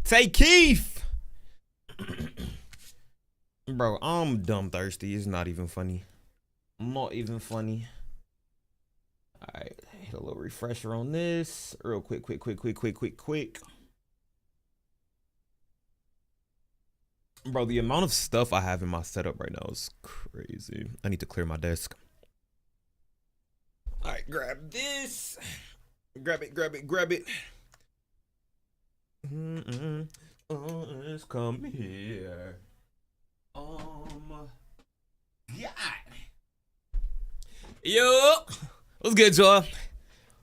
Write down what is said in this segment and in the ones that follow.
Tay Keith. Bro, I'm dumb thirsty. It's not even funny. Not even funny. Alright, hit a little refresher on this. Real quick. Bro, the amount of stuff I have in my setup right now is crazy. I need to clear my desk. Alright, grab this. Grab it. Let's come here. Yeah. Yo, what's good, y'all?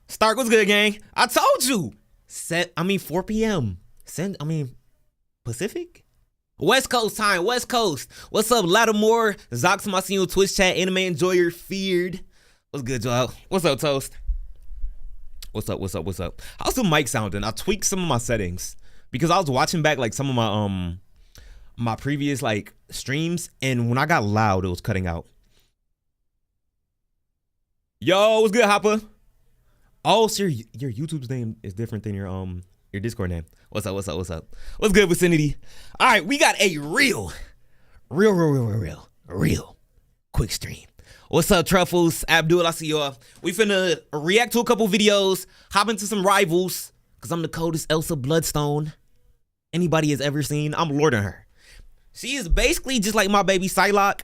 Stark, what's good, gang? I told you. 4 p.m. Pacific? West Coast time, West Coast. What's up, Lattimore? Zox, I see you on Twitch chat. Anime Enjoyer, Feared. What's good, y'all? What's up, Toast? What's up? How's the mic sounding? I tweaked some of my settings because I was watching back like some of my my previous like streams, and when I got loud, it was cutting out. Yo, what's good, Hopper? Oh, so your YouTube's name is different than your Discord name. What's up? What's good, vicinity? All right, we got a real quick stream. What's up, Truffles? Abdul, I see y'all. We finna react to a couple videos, hop into some rivals, because I'm the coldest Elsa Bloodstone anybody has ever seen. I'm lording her. She is basically just like my baby Psylocke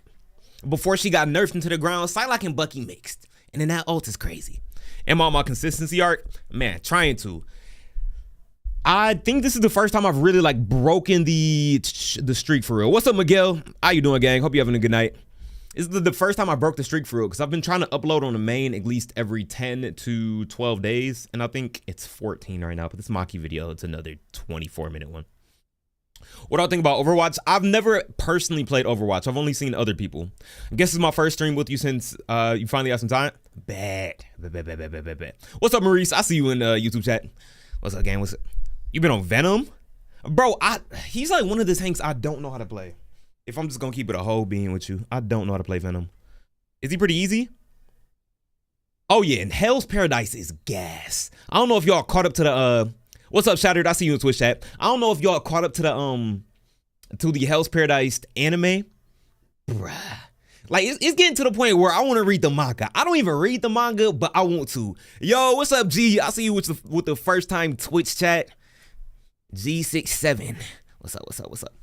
before she got nerfed into the ground. Psylocke and Bucky mixed. And then that ult is crazy. Am I on my consistency arc? Man, trying to. I think this is the first time I've really like broken the streak for real. What's up, Miguel? How you doing, gang? Hope you're having a good night. This is the first time I broke the streak for real because I've been trying to upload on the main at least every 10 to 12 days. And I think it's 14 right now. But this Maki video, it's another 24-minute one. What do I think about Overwatch? I've never personally played Overwatch. I've only seen other people. I guess this is my first stream with you since you finally have some time. Bad. What's up, Maurice? I see you in YouTube chat. What's up, gang? What's up? You been on Venom? Bro, he's like one of the tanks I don't know how to play. If I'm just gonna keep it a whole being with you, I don't know how to play Venom. Is he pretty easy? Oh yeah, and Hell's Paradise is gas. I don't know if y'all caught up to the what's up, Shattered? I see you in Twitch chat. I don't know if y'all caught up to the Hell's Paradise anime. Bruh. Like, it's getting to the point where I want to read the manga. I don't even read the manga, but I want to. Yo, what's up, G? I see you with the first time Twitch chat. G67. What's up?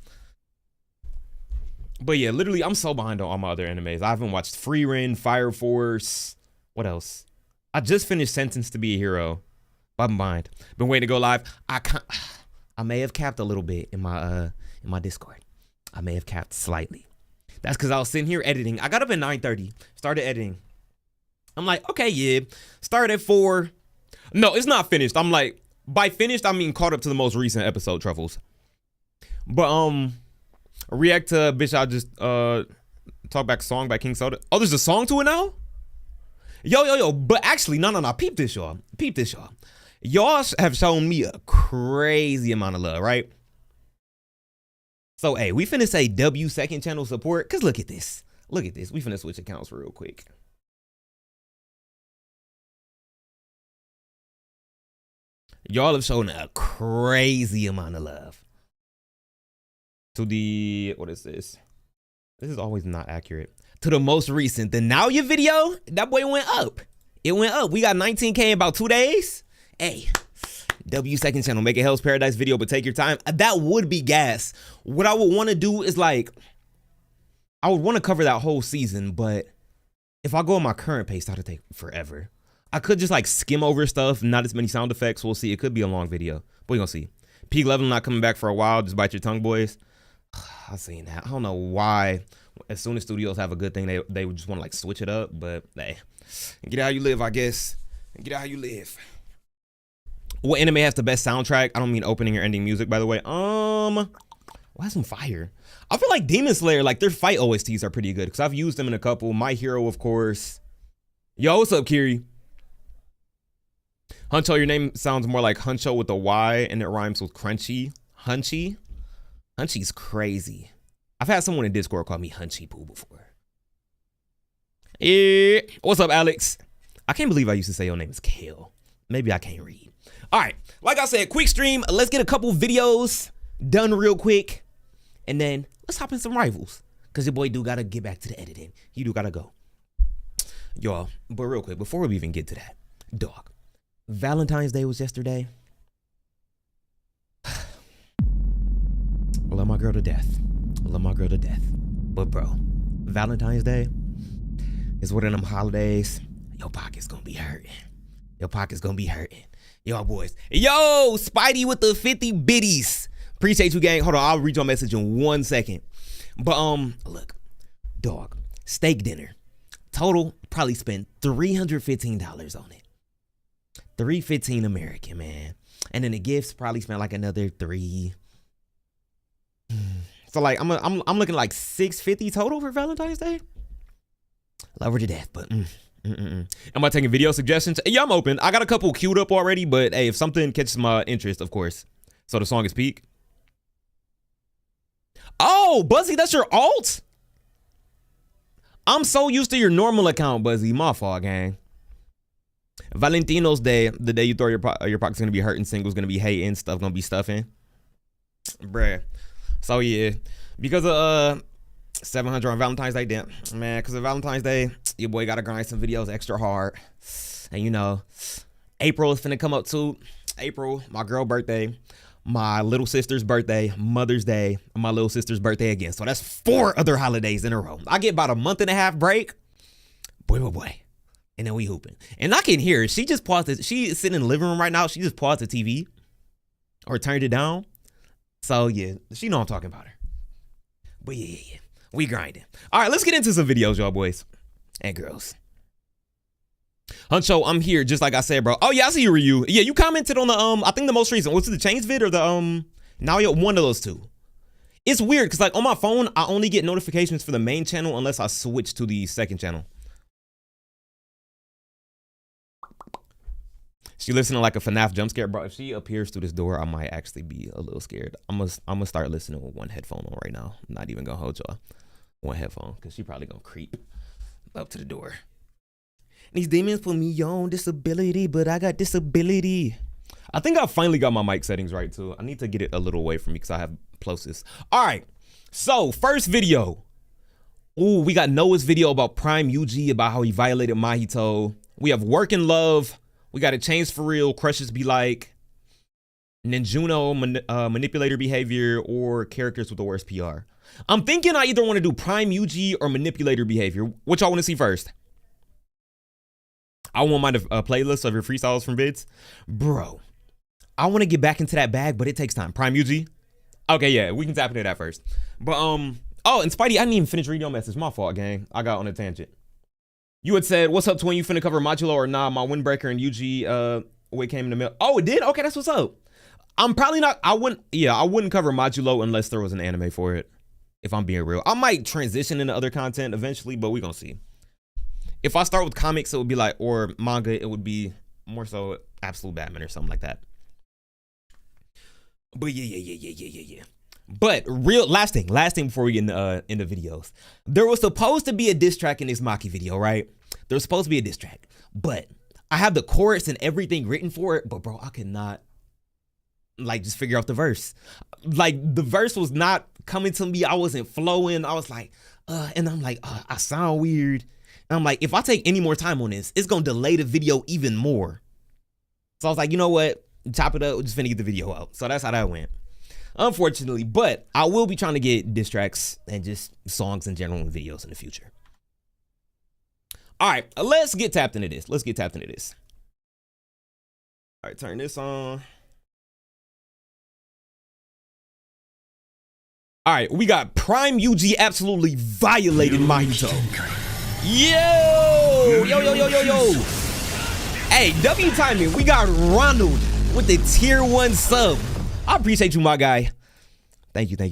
But yeah, literally, I'm so behind on all my other animes. I haven't watched Frieren, Fire Force. What else? I just finished Sentenced to Be a Hero. I'm behind. Been waiting to go live. I may have capped a little bit in my Discord. I may have capped slightly. That's because I was sitting here editing. I got up at 9:30. Started editing. I'm like, okay, yeah. Started at 4. No, it's not finished. I'm like, by finished, I mean caught up to the most recent episode, Truffles. But react to bitch. I just talk back song by King Soda. Oh, there's a song to it now. Yo. But actually, no. Peep this, y'all. Y'all have shown me a crazy amount of love, right? So, hey, we finna say W second channel support, because look at this. We finna switch accounts real quick. Y'all have shown a crazy amount of love. To the, what is this? This is always not accurate. To the most recent, the Now Ya video, that boy went up. It went up. We got 19K in about 2 days. Hey, W second channel, make a Hell's Paradise video, but take your time. That would be gas. What I would want to do is like, I would want to cover that whole season, but if I go on my current pace, that'll take forever. I could just like skim over stuff, not as many sound effects. We'll see. It could be a long video, but we're gonna see. Peak level not coming back for a while. Just bite your tongue, boys. I've seen that. I don't know why. As soon as studios have a good thing, they would just want to like switch it up. But hey, get how you live, I guess. Get how you live. What anime has the best soundtrack? I don't mean opening or ending music, by the way. Why some fire? I feel like Demon Slayer, like their fight OSTs are pretty good because I've used them in a couple. My Hero, of course. Yo, what's up, Kiri? Huncho, your name sounds more like Huncho with a Y and it rhymes with crunchy. Hunchy? Hunchy's crazy. I've had someone in Discord call me Hunchy Poo before. Yeah. What's up, Alex? I can't believe I used to say your name is Kale. Maybe I can't read. All right, like I said, quick stream. Let's get a couple videos done real quick, and then let's hop in some rivals. Cause your boy do gotta get back to the editing. He do gotta go. Y'all, but real quick, before we even get to that, dog, Valentine's Day was yesterday. I love my girl to death. I love my girl to death. But bro, Valentine's Day is one of them holidays. Your pocket's gonna be hurting. Your pocket's gonna be hurting. Y'all boys. Yo, Spidey with the 50 biddies. Appreciate you, gang. Hold on, I'll read your message in 1 second. But look, dog, steak dinner. Total, probably spent $315 on it. $315 American, man. And then the gifts probably spent like another $3. So like I'm looking like $650 total for Valentine's Day. Love her to death, but Am I taking video suggestions? Yeah, I'm open. I got a couple queued up already, but hey, if something catches my interest, of course. So the song is Peak. Oh, Buzzy, that's your alt? I'm so used to your normal account, Buzzy. My fault, gang. Valentino's Day, the day you throw your pocket's gonna be hurting, singles gonna be hating, stuff gonna be stuffing. Bruh. So yeah, because of 700 on Valentine's Day, damn, man, because of Valentine's Day, your boy gotta grind some videos extra hard. And you know, April is finna come up too. April, my girl birthday, my little sister's birthday, Mother's Day, and my little sister's birthday again. So that's 4 other holidays in a row. I get about a month and a half break. Boy. And then we hooping. And I can hear her. She just paused it. She is sitting in the living room right now. She just paused the TV or turned it down. So yeah, she know I'm talking about her. But yeah. We grinding. All right, let's get into some videos, y'all boys and girls. Huncho, I'm here, just like I said, bro. Oh yeah, I see you, Ryu. Yeah, you commented on the I think the most recent. What's it, the Chains vid or the now you're one of those two. It's weird because like on my phone, I only get notifications for the main channel unless I switch to the second channel. She listening to like a FNAF jump scare, bro. If she appears through this door, I might actually be a little scared. I'm gonna start listening with one headphone on right now. I'm not even gonna hold y'all. One headphone, because she probably gonna creep up to the door. These demons put me on disability, but I got disability. I think I finally got my mic settings right too. I need to get it a little away from me because I have plosives. All right, so first video. Ooh, we got Noah's video about Prime UG, about how he violated Mahito. We have Work and Love. We got a Chains for Real, Crushes Be Like, Ninjuno, Manipulator Behavior, or Characters with the Worst PR. I'm thinking I either want to do Prime UG or Manipulator Behavior. What y'all want to see first? I won't mind a playlist of your freestyles from vids. Bro, I want to get back into that bag, but it takes time. Prime UG? Okay, yeah, we can tap into that first. But, oh, and Spidey, I didn't even finish reading your message. My fault, gang. I got on a tangent. You had said, what's up, twin? You finna cover Modulo or nah? My Windbreaker and UG, what came in the mail. Oh, it did? Okay, that's what's up. I'm probably not, I wouldn't cover Modulo unless there was an anime for it. If I'm being real. I might transition into other content eventually, but we're gonna see. If I start with comics, it would be like, or manga, it would be more so Absolute Batman or something like that. But yeah. But last thing before we get into videos. There was supposed to be a diss track in this Maki video, right? There was supposed to be a diss track, but I have the chorus and everything written for it, but bro, I could not like just figure out the verse. Like the verse was not coming to me. I wasn't flowing. I was like, and I'm like, I sound weird. And I'm like, if I take any more time on this, it's gonna delay the video even more. So I was like, you know what? Chop it up, we're just finna get the video out. So that's how that went. Unfortunately, but I will be trying to get diss tracks and just songs in general and videos in the future. All right, let's get tapped into this. All right, turn this on. All right, we got Prime UG absolutely violated Mahito. Yo. Hey, W timing. We got Ronald with the tier 1 sub. I appreciate you, my guy. Thank you. That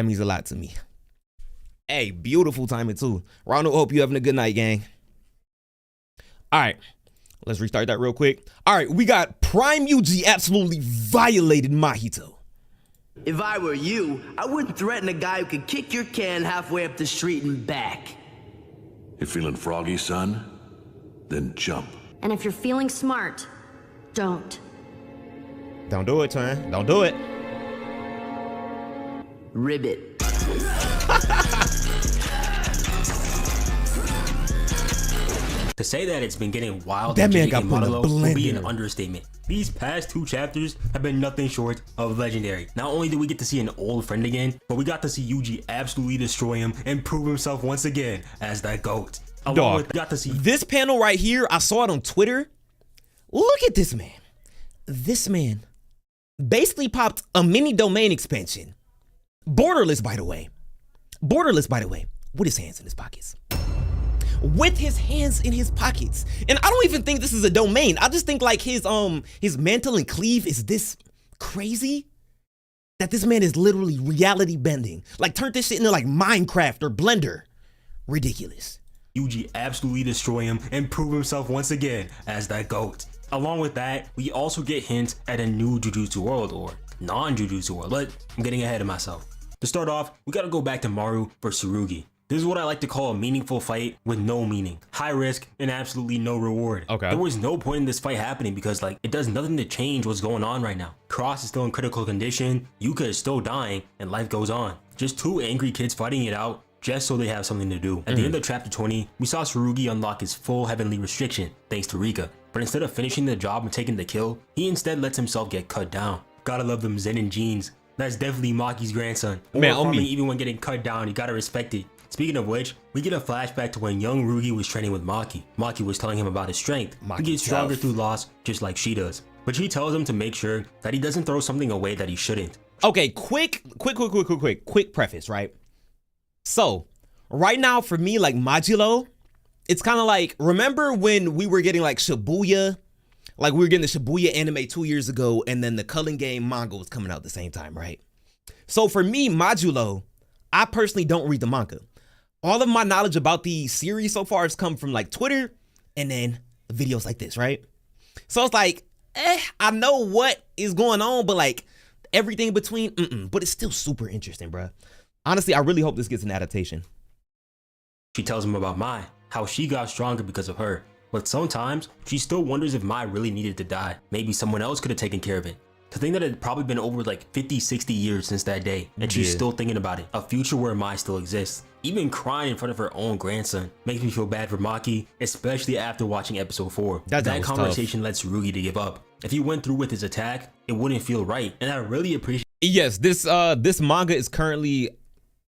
means a lot to me. Hey, beautiful timing too. Ronald, hope you having a good night, gang. All right, let's restart that real quick. All right, we got Prime UG absolutely violated Mahito. If I were you, I wouldn't threaten a guy who could kick your can halfway up the street and back. You feeling froggy, son? Then jump. And if you're feeling smart, don't. Don't do it, son. Don't do it. Ribbit. To say that it's been getting wild That in man JJK got put in a Monologue would be an blender. understatement. These past 2 chapters have been nothing short of legendary. Not only did we get to see an old friend again, but we got to see Yuji absolutely destroy him and prove himself once again as that GOAT. Along Dog, with, got to see this panel right here, I saw it on Twitter. Look at this man. This man basically popped a mini domain expansion. Borderless, by the way. Borderless, by the way, with his hands in his pockets. With his hands in his pockets. And I don't even think this is a domain. I just think like his mantle and cleave is this crazy that this man is literally reality bending. Like turned this shit into like Minecraft or Blender. Ridiculous. Yuji absolutely destroy him and prove himself once again as that GOAT. Along with that, we also get hints at a new Jujutsu world or non-Jujutsu world, but I'm getting ahead of myself. To start off, we gotta go back to Maru versus Tsurugi. This is what I like to call a meaningful fight with no meaning. High risk and absolutely no reward. Okay. There was no point in this fight happening because like it does nothing to change what's going on right now. Cross is still in critical condition, Yuka is still dying, and life goes on. Just 2 angry kids fighting it out just so they have something to do. At the end of chapter 20, we saw Tsurugi unlock his full heavenly restriction thanks to Rika. But instead of finishing the job and taking the kill, he instead lets himself get cut down. Gotta love them Zenin jeans. That's definitely Maki's grandson. Man, Or on me. even when getting cut down, you gotta respect it. Speaking of which, we get a flashback to when young Rugi was training with Maki. Maki was telling him about his strength. Maki He gets stronger tough. through loss, just like she does. But she tells him to make sure that he doesn't throw something away that he shouldn't. Okay, quick preface, right? So, right now for me, like Modulo, it's kind of like, remember when we were getting like Shibuya? Like we were getting the Shibuya anime 2 years ago, and then the Culling Game manga was coming out at the same time, right? So for me, Modulo, I personally don't read the manga. All of my knowledge about the series so far has come from like Twitter and then videos like this, right? So it's like, I know what is going on, but like everything in between, but it's still super interesting, bruh. Honestly, I really hope this gets an adaptation. She tells him about Mai, how she got stronger because of her. But sometimes, she still wonders if Mai really needed to die. Maybe someone else could have taken care of it. To think that it had probably been over like 50, 60 years since that day, and she's Yeah. still thinking about it. A future where Mai still exists. Even crying in front of her own grandson makes me feel bad for Maki, especially after watching episode 4. That That was conversation led Tsurugi to give up. If he went through with his attack, it wouldn't feel right, and I really appreciate Yes, this manga is currently,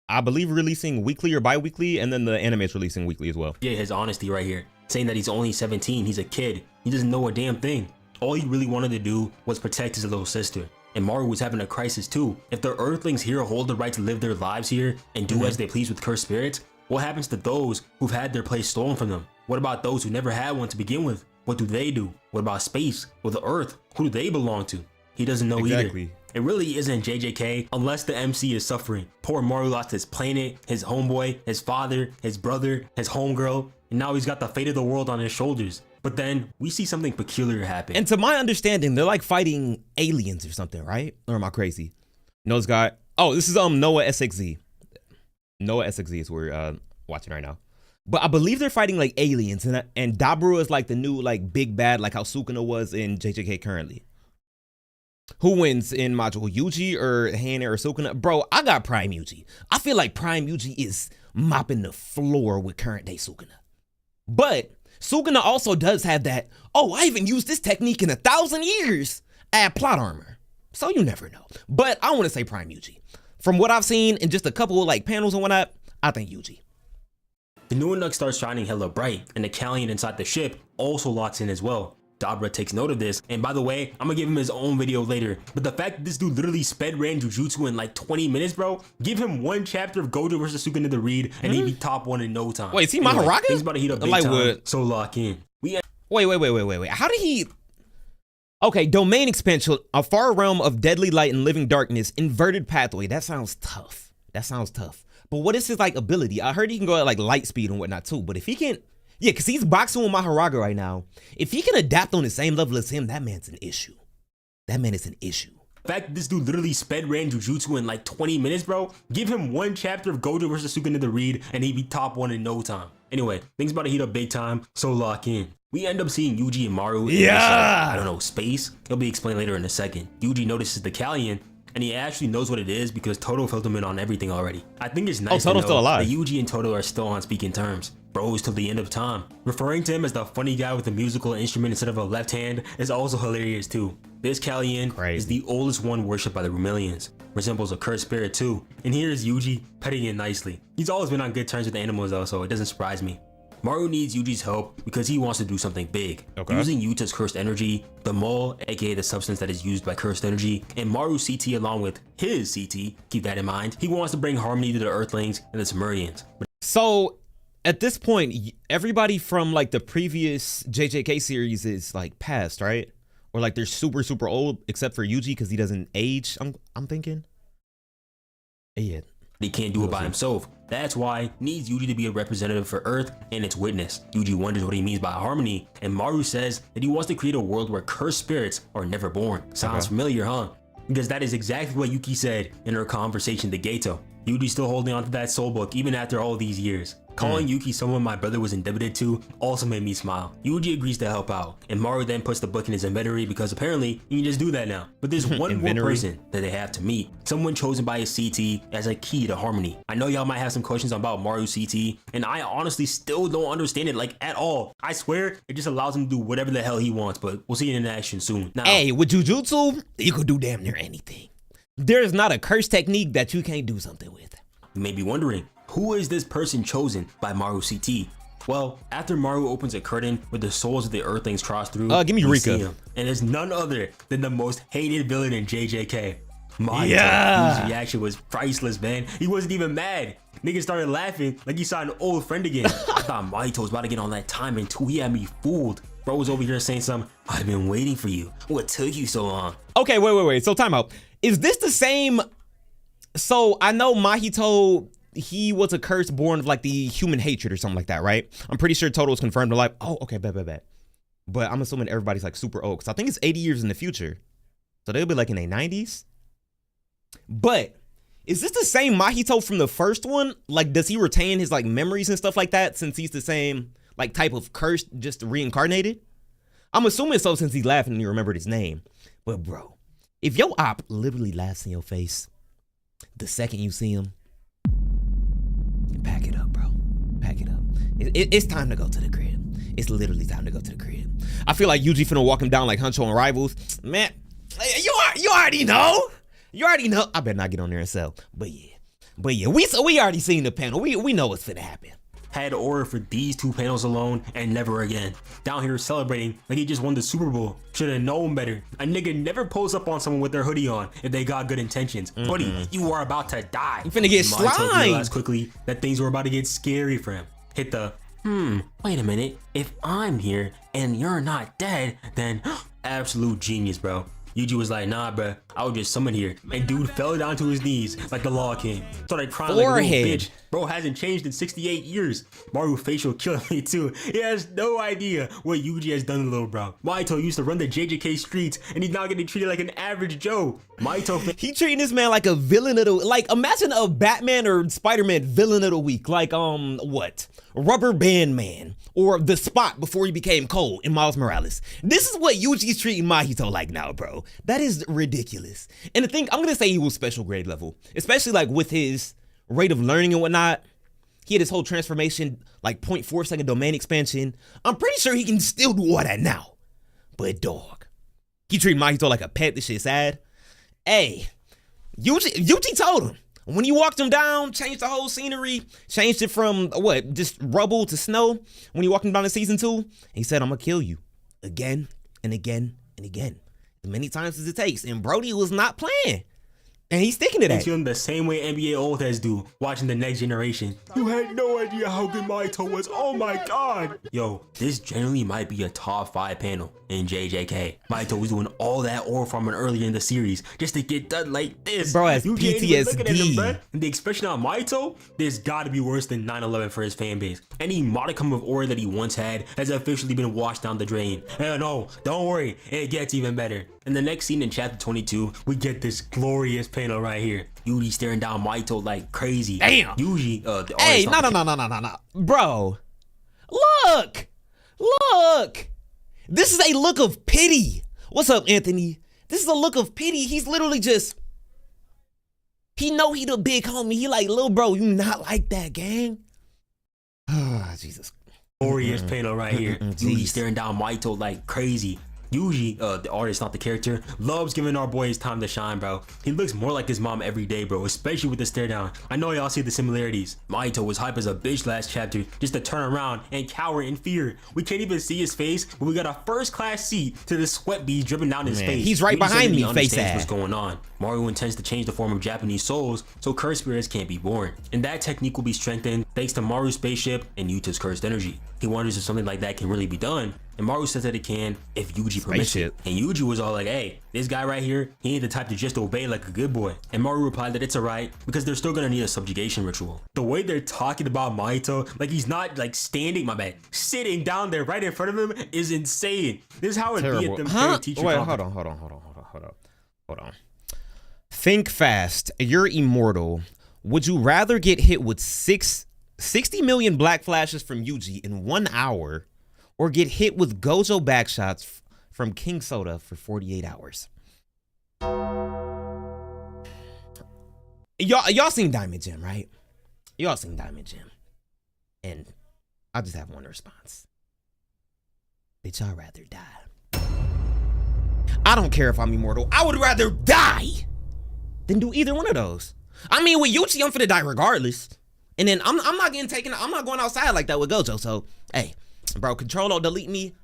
I believe, releasing weekly or bi-weekly, and then the anime is releasing weekly as well. his honesty right here, saying that he's only 17, he's a kid, he doesn't know a damn thing. All he really wanted to do was protect his little sister. And Maru was having a crisis too. If the Earthlings here hold the right to live their lives here and do as they please with cursed spirits, what happens to those who've had their place stolen from them? What about those who never had one to begin with? What do they do? What about space or the Earth? Who do they belong to? He doesn't know Exactly. either. It really isn't JJK unless the MC is suffering. Poor Maru lost his planet, his homeboy, his father, his brother, his homegirl, and now he's got the fate of the world on his shoulders. But then we see something peculiar happen. And to my understanding, they're like fighting aliens or something, right? Or am I crazy? No, this guy. Oh, this is Noah SXZ. Noah SXZ is what we're watching right now. But I believe they're fighting like aliens, and Dabura is like the new like big bad, like how Sukuna was in JJK currently. Who wins in module, Yuji or Hana or Sukuna? Bro, I got Prime Yuji. I feel like Prime Yuji is mopping the floor with current day Sukuna. But Sukuna also does have that, oh, I haven't used this technique in 1,000 years, add plot armor. So you never know. But I want to say Prime Yuji. From what I've seen in just a couple of like panels and whatnot, I think Yuji. The Nunuk starts shining hella bright, and the Callion inside the ship also locks in as well. Dabra takes note of this, and by the way, I'm gonna give him his own video later, but the fact that this dude literally sped ran Jujutsu in like 20 minutes, bro, give him one chapter of Gojo versus Sukuna to read, and he'd be top 1 in no time. Wait, is he Mahoraga? He's about to heat up big Like time, what? so lock in. Wait. How did he? Okay, domain expansion, a far realm of deadly light and living darkness, inverted pathway. That sounds tough. But what is his like ability? I heard he can go at like light speed and whatnot too. But if he can, yeah, because he's boxing with Mahoraga right now. If he can adapt on the same level as him, that man's an issue. That man is an issue. The fact that this dude literally sped ran Jujutsu in like 20 minutes, bro, give him one chapter of Gojo versus Sukuna to read, and he'd be top 1 in no time. Anyway, things about to heat up big time, so lock in. We end up seeing Yuji and Maru in this, I don't know, space. It'll be explained later in a second. Yuji notices the Callion, and he actually knows what it is because Todo filled him in on everything already. I think it's nice to Todo's know still alive. that Yuji and Todo are still on speaking terms. Bros till the end of time. Referring to him as the funny guy with a musical instrument instead of a left hand is also hilarious too. This Kallian is the oldest one worshipped by the Rumelians. Resembles a cursed spirit too. And here is Yuji petting it nicely. He's always been on good terms with the animals though, so it doesn't surprise me. Maru needs Yuji's help because he wants to do something big. Using Yuta's cursed energy, the mole, aka the substance that is used by cursed energy, and Maru's CT along with his CT, keep that in mind, he wants to bring harmony to the Earthlings and the Cimmerians. So at this point, everybody from like the previous JJK series is like past, right? Or like they're super old except for Yuji because he doesn't age. I'm thinking. Yeah. He can't do it by himself. That's why he needs Yuji to be a representative for Earth and its witness. Yuji wonders what he means by harmony, and Maru says that he wants to create a world where cursed spirits are never born. Sounds familiar, huh? Because that is exactly what Yuki said in her conversation to Geto. Yuji's still holding on to that soul book even after all these years. Calling Yuki someone my brother was indebted to also made me smile. Yuji agrees to help out, and Maru then puts the book in his inventory because apparently he can just do that now. But there's one more person that they have to meet, someone chosen by his CT as a key to harmony. I know y'all might have some questions about Maru's CT, and I honestly still don't understand it like at all. I swear it just allows him to do whatever the hell he wants, but we'll see it in action soon. Now, Hey, with Jujutsu, you could do damn near anything. There's not a curse technique that you can't do something with. you may be wondering, who is this person chosen by Maru CT? Well, after Maru opens a curtain where the souls of the Earthlings cross through, give me we Rika. see him, and it's none other than the most hated villain in JJK. Mahito. Yeah. His reaction was priceless, man. He wasn't even mad. Niggas started laughing like he saw an old friend again. I thought Mahito was about to get on that time until he had me fooled. Bro was over here saying something, I've been waiting for you. What took you so long? Okay, wait. So time out. Is this the same? So I know Mahito, he was a curse born of like the human hatred or something like that, right? I'm pretty sure Todo was confirmed to life. Oh, okay, bet. But I'm assuming everybody's like super old because I think it's 80 years in the future. So they'll be like in their 90s. But is this the same Mahito from the first one? Like, does he retain his like memories and stuff like that since he's the same like type of curse, just reincarnated? I'm assuming so since he's laughing and he remembered his name. But bro, if your op literally laughs in your face the second you see him, pack it up, bro. Pack it up. It's time to go to the crib. It's literally time to go to the crib. I feel like Yuji finna walk him down like Huncho and Rivals. Man, you already know. You already know. I better not get on there and sell. But yeah, we already seen the panel. We know what's finna happen. Had to order for these two panels alone and never again. Down here celebrating like he just won the Super Bowl. Should have known better. A nigga never pulls up on someone with their hoodie on if they got good intentions. Buddy, you are about to die. You finna get Mahito realized slimed. quickly that things were about to get scary for him. Hit the, wait a minute. If I'm here and you're not dead, then absolute genius, bro. Yuji was like, nah, bruh, I was just summoned here. And dude fell down to his knees like the Law King. Started crying like a little bitch. Bro hasn't changed in 68 years. Maru facial killing me too. He has no idea what Yuji has done to little bro. Mahito used to run the JJK streets and he's now getting treated like an average Joe. Mahito He treating this man like a villain of the, like imagine a Batman or Spider-Man villain of the week. Like what? Rubber Band Man or the Spot before he became Cole in Miles Morales. This is what Yuji's treating Mahito like now, bro. That is ridiculous. And the thing, I'm gonna say he was special grade level, especially like with his rate of learning and whatnot. He had his whole transformation, like 0.4 second domain expansion. I'm pretty sure he can still do all that now. But dog, he treated Mahito like a pet. This shit sad. Hey, Yuji told him when you walked him down, changed the whole scenery, changed it from what, just rubble to snow. When you walked him down in season 2, he said, I'm gonna kill you again and again and again, as many times as it takes. And Brody was not playing. And he's sticking to that. feeling the same way NBA old heads do watching the next generation. You had no idea how good Mahito was. Oh my god. Yo, this generally might be a top 5 panel in JJK. Mahito was doing all that ore farming earlier in the series just to get done like this. Bro has You can't even look at him, PTSD. bruh. And the expression on Mahito, there's gotta be worse than 9/11 for his fan base. Any modicum of aura that he once had has officially been washed down the drain. Hell no, don't worry, it gets even better. In the next scene in chapter 22, we get this glorious panel right here. Yuji staring down Mahito like crazy. Damn. Yuji, the Hey, artist on no. Bro, look. This is a look of pity. What's up, Anthony? This is a look of pity. He's literally just, He know he the big homie. He like, little bro, you not like that, gang. Oh, Jesus. Glorious panel right here. Yuji Jeez. staring down Mahito like crazy. Yuji, the artist, not the character, loves giving our boy his time to shine, bro. He looks more like his mom every day, bro, especially with the stare down. I know y'all see the similarities. Mahito was hype as a bitch last chapter, just to turn around and cower in fear. We can't even see his face, but we got a first class seat to the sweat beads dripping down his face. He's right Yuji said behind that he me, face understands ass. what's going on. Mario intends to change the form of Japanese souls, so cursed spirits can't be born. And that technique will be strengthened thanks to Maru's spaceship and Yuta's cursed energy. He wonders if something like that can really be done, and Maru says that it can if Yuji permits it. And Yuji was all like, hey, this guy right here, he ain't the type to just obey like a good boy. And Maru replied that it's alright because they're still gonna need a subjugation ritual. The way they're talking about Mahito, like he's not like standing, my bad, sitting down there right in front of him is insane. This is how it be at them parent teacher conference. Hold on. Think fast. You're immortal. Would you rather get hit with 60 million black flashes from Yuji in 1 hour, or get hit with Gojo backshots from King Soda for 48 hours? Y'all seen Diamond Gem, right? Y'all seen Diamond Gem. And I just have one response. Bitch, I'd rather die. I don't care if I'm immortal. I would rather die than do either one of those. I mean, with Yuji, I'm finna die regardless. And then I'm not getting taken. I'm not going outside like that with Gojo. So, hey, bro, control or delete me.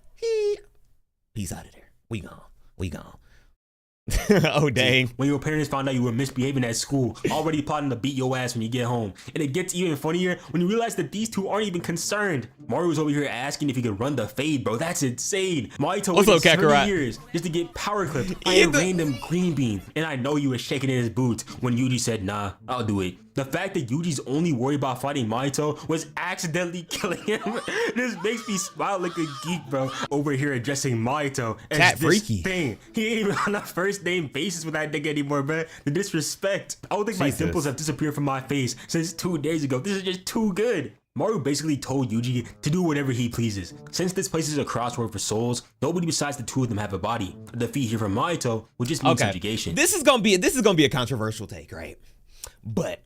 Peace out of there. We gone. Oh, dang. When your parents found out you were misbehaving at school, already plotting to beat your ass when you get home. And it gets even funnier when you realize that these two aren't even concerned. Mario's over here asking if he could run the fade, bro. That's insane. Mahito waited 7 years just to get power clipped by a random green bean. And I know you were shaking in his boots when Yuji said, nah, I'll do it. The fact that Yuji's only worried about fighting Mahito was accidentally killing him. This makes me smile like a geek, bro. Over here addressing Mahito as Cat this freaky. thing. He ain't even on a first name basis with that nigga anymore, man. The disrespect. I don't think my dimples have disappeared from my face since 2 days ago. This is just too good. Maru basically told Yuji to do whatever he pleases. Since this place is a crossroad for souls, nobody besides the two of them have a body. A defeat here from Mahito would just mean subjugation. This is gonna be a controversial take, right? But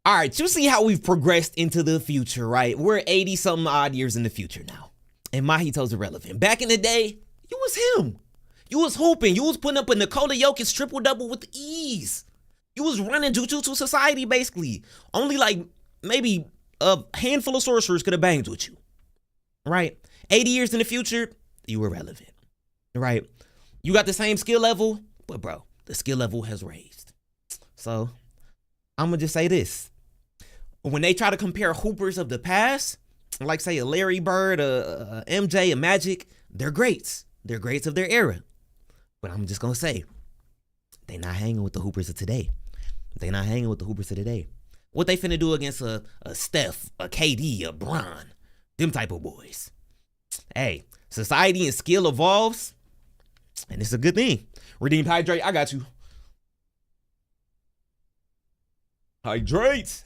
all right, you see how we've progressed into the future, right? We're 80 something odd years in the future now, and Mahito's irrelevant. Back in the day, you was him. You was hooping. You was putting up a Nikola Jokic triple double with ease. You was running Jujutsu Society basically. Only like maybe a handful of sorcerers could have banged with you, right? 80 years in the future, you were relevant, right? You got the same skill level, but bro, the skill level has raised. So I'm gonna just say this. When they try to compare hoopers of the past, like say a Larry Bird, a MJ, a Magic, they're greats. They're greats of their era. But I'm just gonna say, they not hanging with the hoopers of today. They not hanging with the hoopers of today. What they finna do against a Steph, a KD, a Bron, them type of boys. Hey, society and skill evolves, and it's a good thing. Redeemed Hydrate, I got you. Hydrate.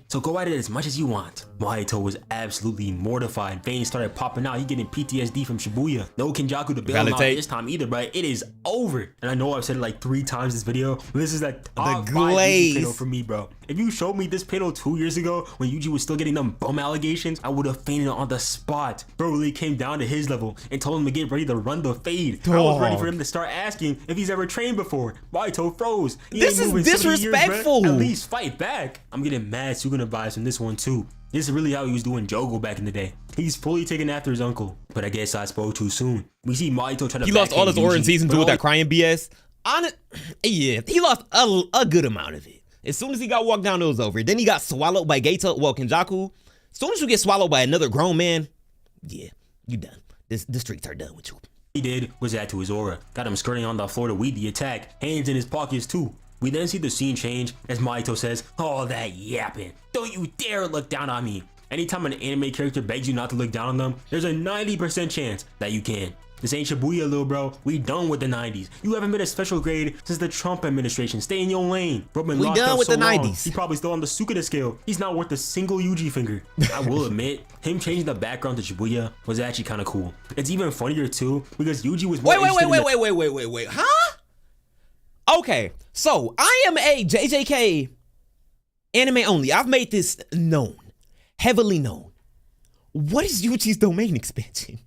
So go at it as much as you want. Mahito was absolutely mortified. Veins started popping out. He getting PTSD from Shibuya. No Kenjaku to bail him out this time either, but it is over. And I know I've said it like 3 times this video, but this is like top 5 Yuji panel for me, bro. If you showed me this panel 2 years ago when Yuji was still getting them bum allegations, I would have fainted on the spot. Bro really came down to his level and told him to get ready to run the fade. I was ready for him to start asking if he's ever trained before. Mahito froze. This is disrespectful. Years, at least fight back. I'm getting mad Suguna vibes from this one too. This is really how he was doing Jogo back in the day. He's fully taken after his uncle. But I guess I spoke too soon. We see Mahito try to. He lost all his Orin season 2 with that crying BS. Yeah, he lost a good amount of it. As soon as he got walked down, it was over. Then he got swallowed by Geita, well, Kenjaku. As soon as you get swallowed by another grown man, yeah, you done. The streets are done with you. He did was add to his aura. Got him skirting on the floor to weed the attack. Hands in his pockets too. We then see the scene change as Mahito says, "All that yapping. Don't you dare look down on me." Anytime an anime character begs you not to look down on them, there's a 90% chance that you can. This ain't Shibuya, little bro. We done with the 90s. You haven't been a special grade since the Trump administration. Stay in your lane. Bro, been locked up so long. He probably still on the Sukuna scale. He's not worth a single Yuji finger. I will admit, him changing the background to Shibuya was actually kind of cool. It's even funnier too because Yuji was more Wait, huh? Okay, so I am a JJK anime only. I've made this known, heavily known. What is Yuji's domain expansion?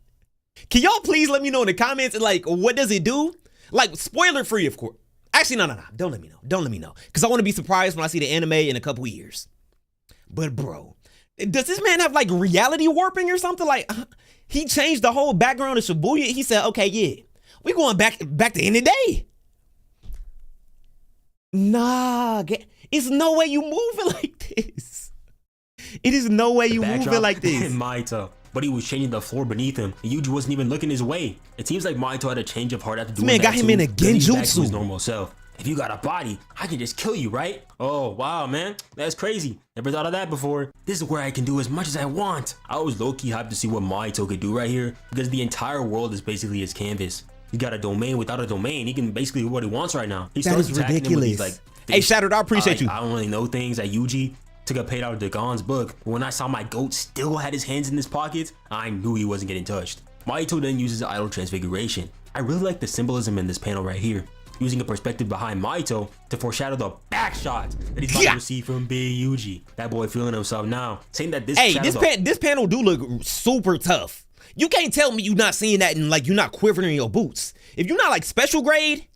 Can y'all please let me know in the comments, like, what does it do? Like, spoiler free, of course. Actually, no. Don't let me know. Don't let me know. Because I want to be surprised when I see the anime in a couple years. But, bro, does this man have, like, reality warping or something? Like, he changed the whole background of Shibuya. He said, okay, yeah, we're going back to the end of the day. Nah, it's no way you move it like this. It is no way you move it like this. Mahito. But he was changing the floor beneath him, and Yuji wasn't even looking his way. It seems like Mahito had a change of heart after doing that. Man got him in a genjutsu. His normal self. If you got a body, I can just kill you, right? Oh, wow, man. That's crazy. Never thought of that before. This is where I can do as much as I want. I was low-key hyped to see what Mahito could do right here, because the entire world is basically his canvas. He got a domain without a domain. He can basically do what he wants right now. That is ridiculous. Like, hey, Shattered, I appreciate you. I don't really know things that Yuji took a page out of Dagon's book, but when I saw my goat still had his hands in his pockets, I knew he wasn't getting touched. Mahito then uses idol transfiguration. I really like the symbolism in this panel right here, using a perspective behind Mahito to foreshadow the back shot that he's about to receive from Big Yuji. That boy feeling himself now, saying that this panel do look super tough. You can't tell me you're not seeing that and like you're not quivering in your boots. If you're not like special grade,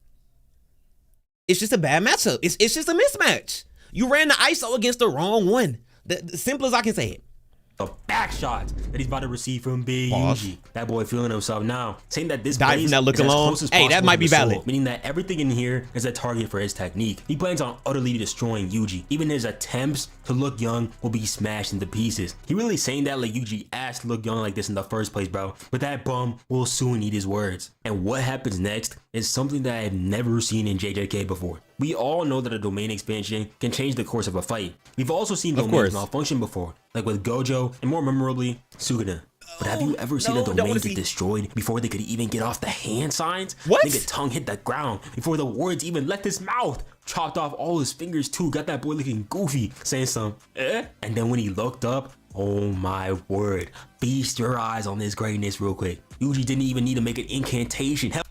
it's just a bad matchup. It's just a mismatch. You ran the ISO against the wrong one. The simple as I can say it. The back shot that he's about to receive from Big Yuji. That boy feeling himself now, saying that this dive from that look alone. Hey, that might be valid. Meaning that everything in here is a target for his technique. He plans on utterly destroying Yuji. Even his attempts to look young will be smashed into pieces. He really saying that like Yuji asked to look young like this in the first place, bro. But that bum will soon eat his words. And what happens next is something that I have never seen in JJK before. We all know that a domain expansion can change the course of a fight. We've also seen domains malfunction before, like with Gojo and more memorably, Suguna. But have you ever seen a domain get destroyed before they could even get off the hand signs? What? Nigga tongue hit the ground before the words even left his mouth. Chopped off all his fingers too, got that boy looking goofy, saying some, eh? And then when he looked up, oh my word, feast your eyes on this greatness real quick. Yuji didn't even need to make an incantation. Hell,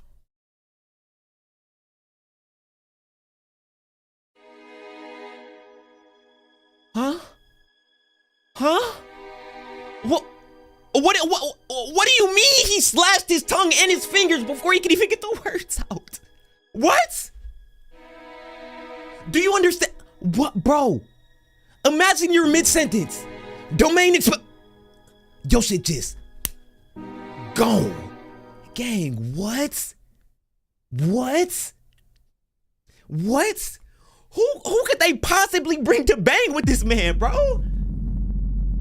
What do you mean he slashed his tongue and his fingers before he could even get the words out? What? Do you understand? What, bro? Imagine you're mid-sentence. Domain your shit just gone. Gang, what? What? What? Who could they possibly bring to bang with this man, bro?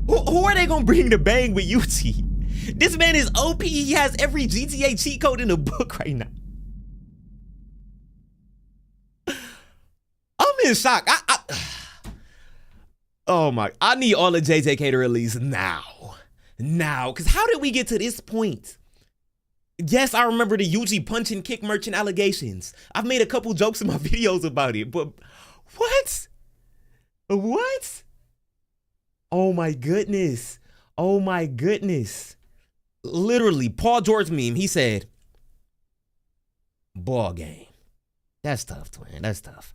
Who are they gonna bring to bang with Yuji? This man is OP. He has every GTA cheat code in the book right now. I'm in shock. Oh my, I need all of JJK to release now. Now, because how did we get to this point? Yes, I remember the Yuji punch and kick merchant allegations. I've made a couple jokes in my videos about it, but what? What? Oh my goodness. Oh my goodness. Literally, Paul George meme, he said, ball game. That's tough, twin. That's tough.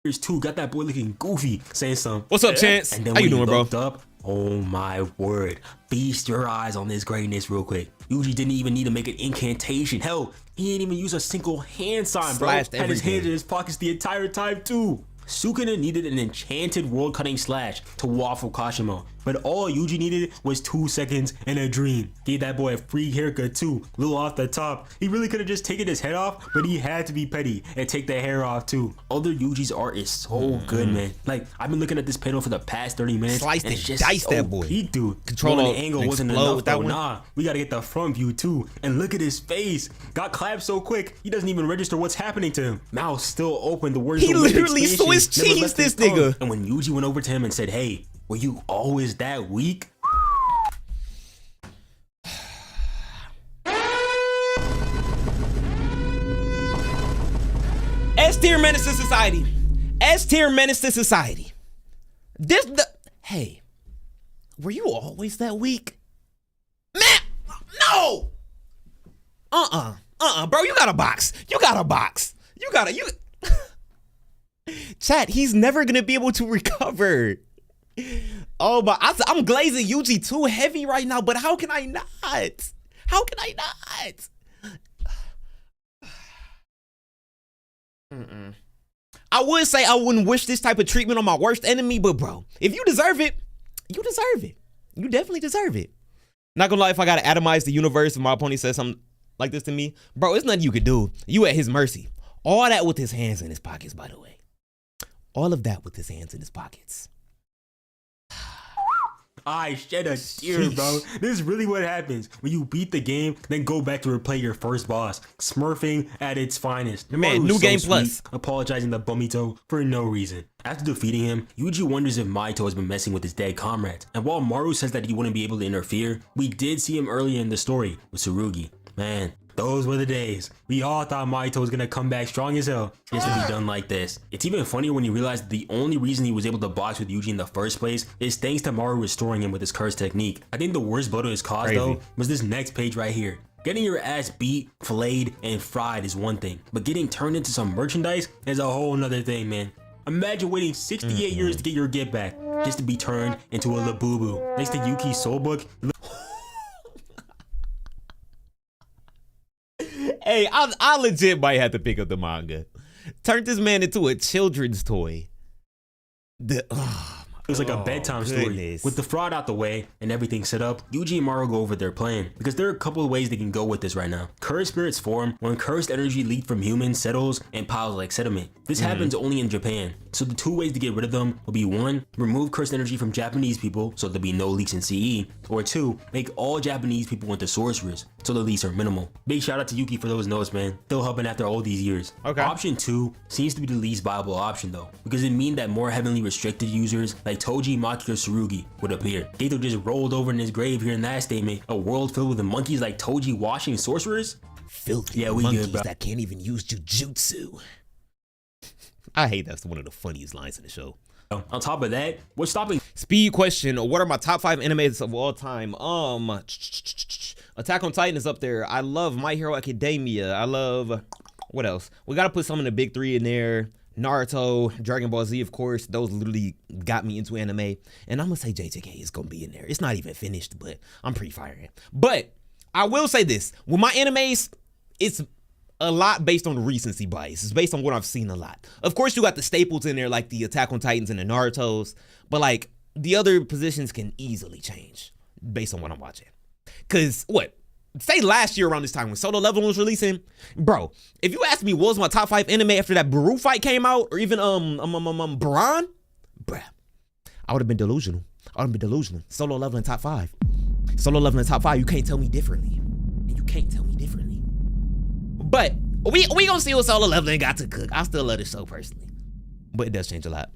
Here's two, got that boy looking goofy, saying some, what's up, Chance? And then how you doing, bro? Up, oh my word. Feast your eyes on this greatness real quick. Yuji didn't even need to make an incantation. Hell, he didn't even use a single hand sign, bro. Had his hands in his pockets the entire time too. Sukuna needed an enchanted world-cutting slash to waffle Kashimo, but all Yuji needed was 2 seconds and a dream. Gave that boy a free haircut too, little off the top. He really could have just taken his head off, but he had to be petty and take the hair off too. Other Yuji's art is so good, man. Like, I've been looking at this panel for the past 30 minutes. Sliced and diced that boy. He dude. Control the angle wasn't enough that though. one. Nah, we gotta get the front view too. And look at his face. Got clapped so quick, he doesn't even register what's happening to him. Mouth still open, the words. He literally Swiss cheese this nigga. And when Yuji went over to him and said, hey, were you always that weak? S-tier menace to society. S-tier menace to society. Hey, were you always that weak? Man, no! Bro, you got a box. You got a box. Chat, he's never gonna be able to recover. Oh, but I'm glazing Yuji too heavy right now, but how can I not? How can I not? I would say I wouldn't wish this type of treatment on my worst enemy, but bro, if you deserve it, you deserve it. You definitely deserve it. Not gonna lie, if I gotta atomize the universe and my opponent says something like this to me, bro, it's nothing you could do. You at his mercy. All that with his hands in his pockets, by the way. All of that with his hands in his pockets. I shed a tear, bro. This is really what happens when you beat the game, then go back to replay your first boss. Smurfing at its finest. Man, new game plus. Apologizing to Bumito for no reason. After defeating him, Yuji wonders if Mahito has been messing with his dead comrades. And while Maru says that he wouldn't be able to interfere, we did see him earlier in the story with Tsurugi. Man, those were the days. We all thought Mahito was gonna come back strong as hell just to be done like this. It's even funnier when you realize that the only reason he was able to box with Yuji in the first place is thanks to Maru restoring him with his curse technique. I think the worst blow to his cause though was this next page right here. Getting your ass beat, filleted, and fried is one thing, but getting turned into some merchandise is a whole nother thing, man. Imagine waiting 68 years to get your get back, just to be turned into a Labubu. Next to Yuki's soulbook. Hey, I legit might have to pick up the manga. Turned this man into a children's toy. It was like a bedtime story. With the fraud out the way and everything set up, Yuji and Maru go over their plan, because there are a couple of ways they can go with this right now. Cursed spirits form when cursed energy leaked from humans settles and piles like sediment. This happens only in Japan. So the two ways to get rid of them will be 1, remove cursed energy from Japanese people so there'll be no leaks in CE, or 2, make all Japanese people into sorcerers so the leaks are minimal. Big shout out to Yuki for those notes, man. Still helping after all these years. Okay. Option 2 seems to be the least viable option though, because it means that more heavily restricted users like Toji, Maki, or Tsurugi would appear. Geto just rolled over in his grave here in that statement. A world filled with monkeys like Toji washing sorcerers? Filthy Yeah, we monkeys good, bro. that can't even use jujutsu. I hate that's one of the funniest lines in the show. On top of that, what's stopping Speed question: what are my top 5 animes of all time? Attack on Titan is up there. I love My Hero Academia. I love, what else? We gotta put some of the big 3 in there. Naruto, Dragon Ball Z, of course. Those literally got me into anime. And I'm gonna say JJK is gonna be in there. It's not even finished, but I'm pretty firing. But I will say this: with my animes, it's a lot based on recency bias. It's based on what I've seen a lot. Of course, you got the staples in there like the Attack on Titans and the Narutos, but like the other positions can easily change based on what I'm watching. Cause what? Say last year around this time when Solo Leveling was releasing, bro, if you asked me what was my top 5 anime after that Baru fight came out, or even Baran, bruh, I would have been delusional. Solo Leveling top 5. Solo Leveling top 5. You can't tell me differently. You can't tell me differently. But we gonna see what Solo Leveling got to cook. I still love this show personally, but it does change a lot.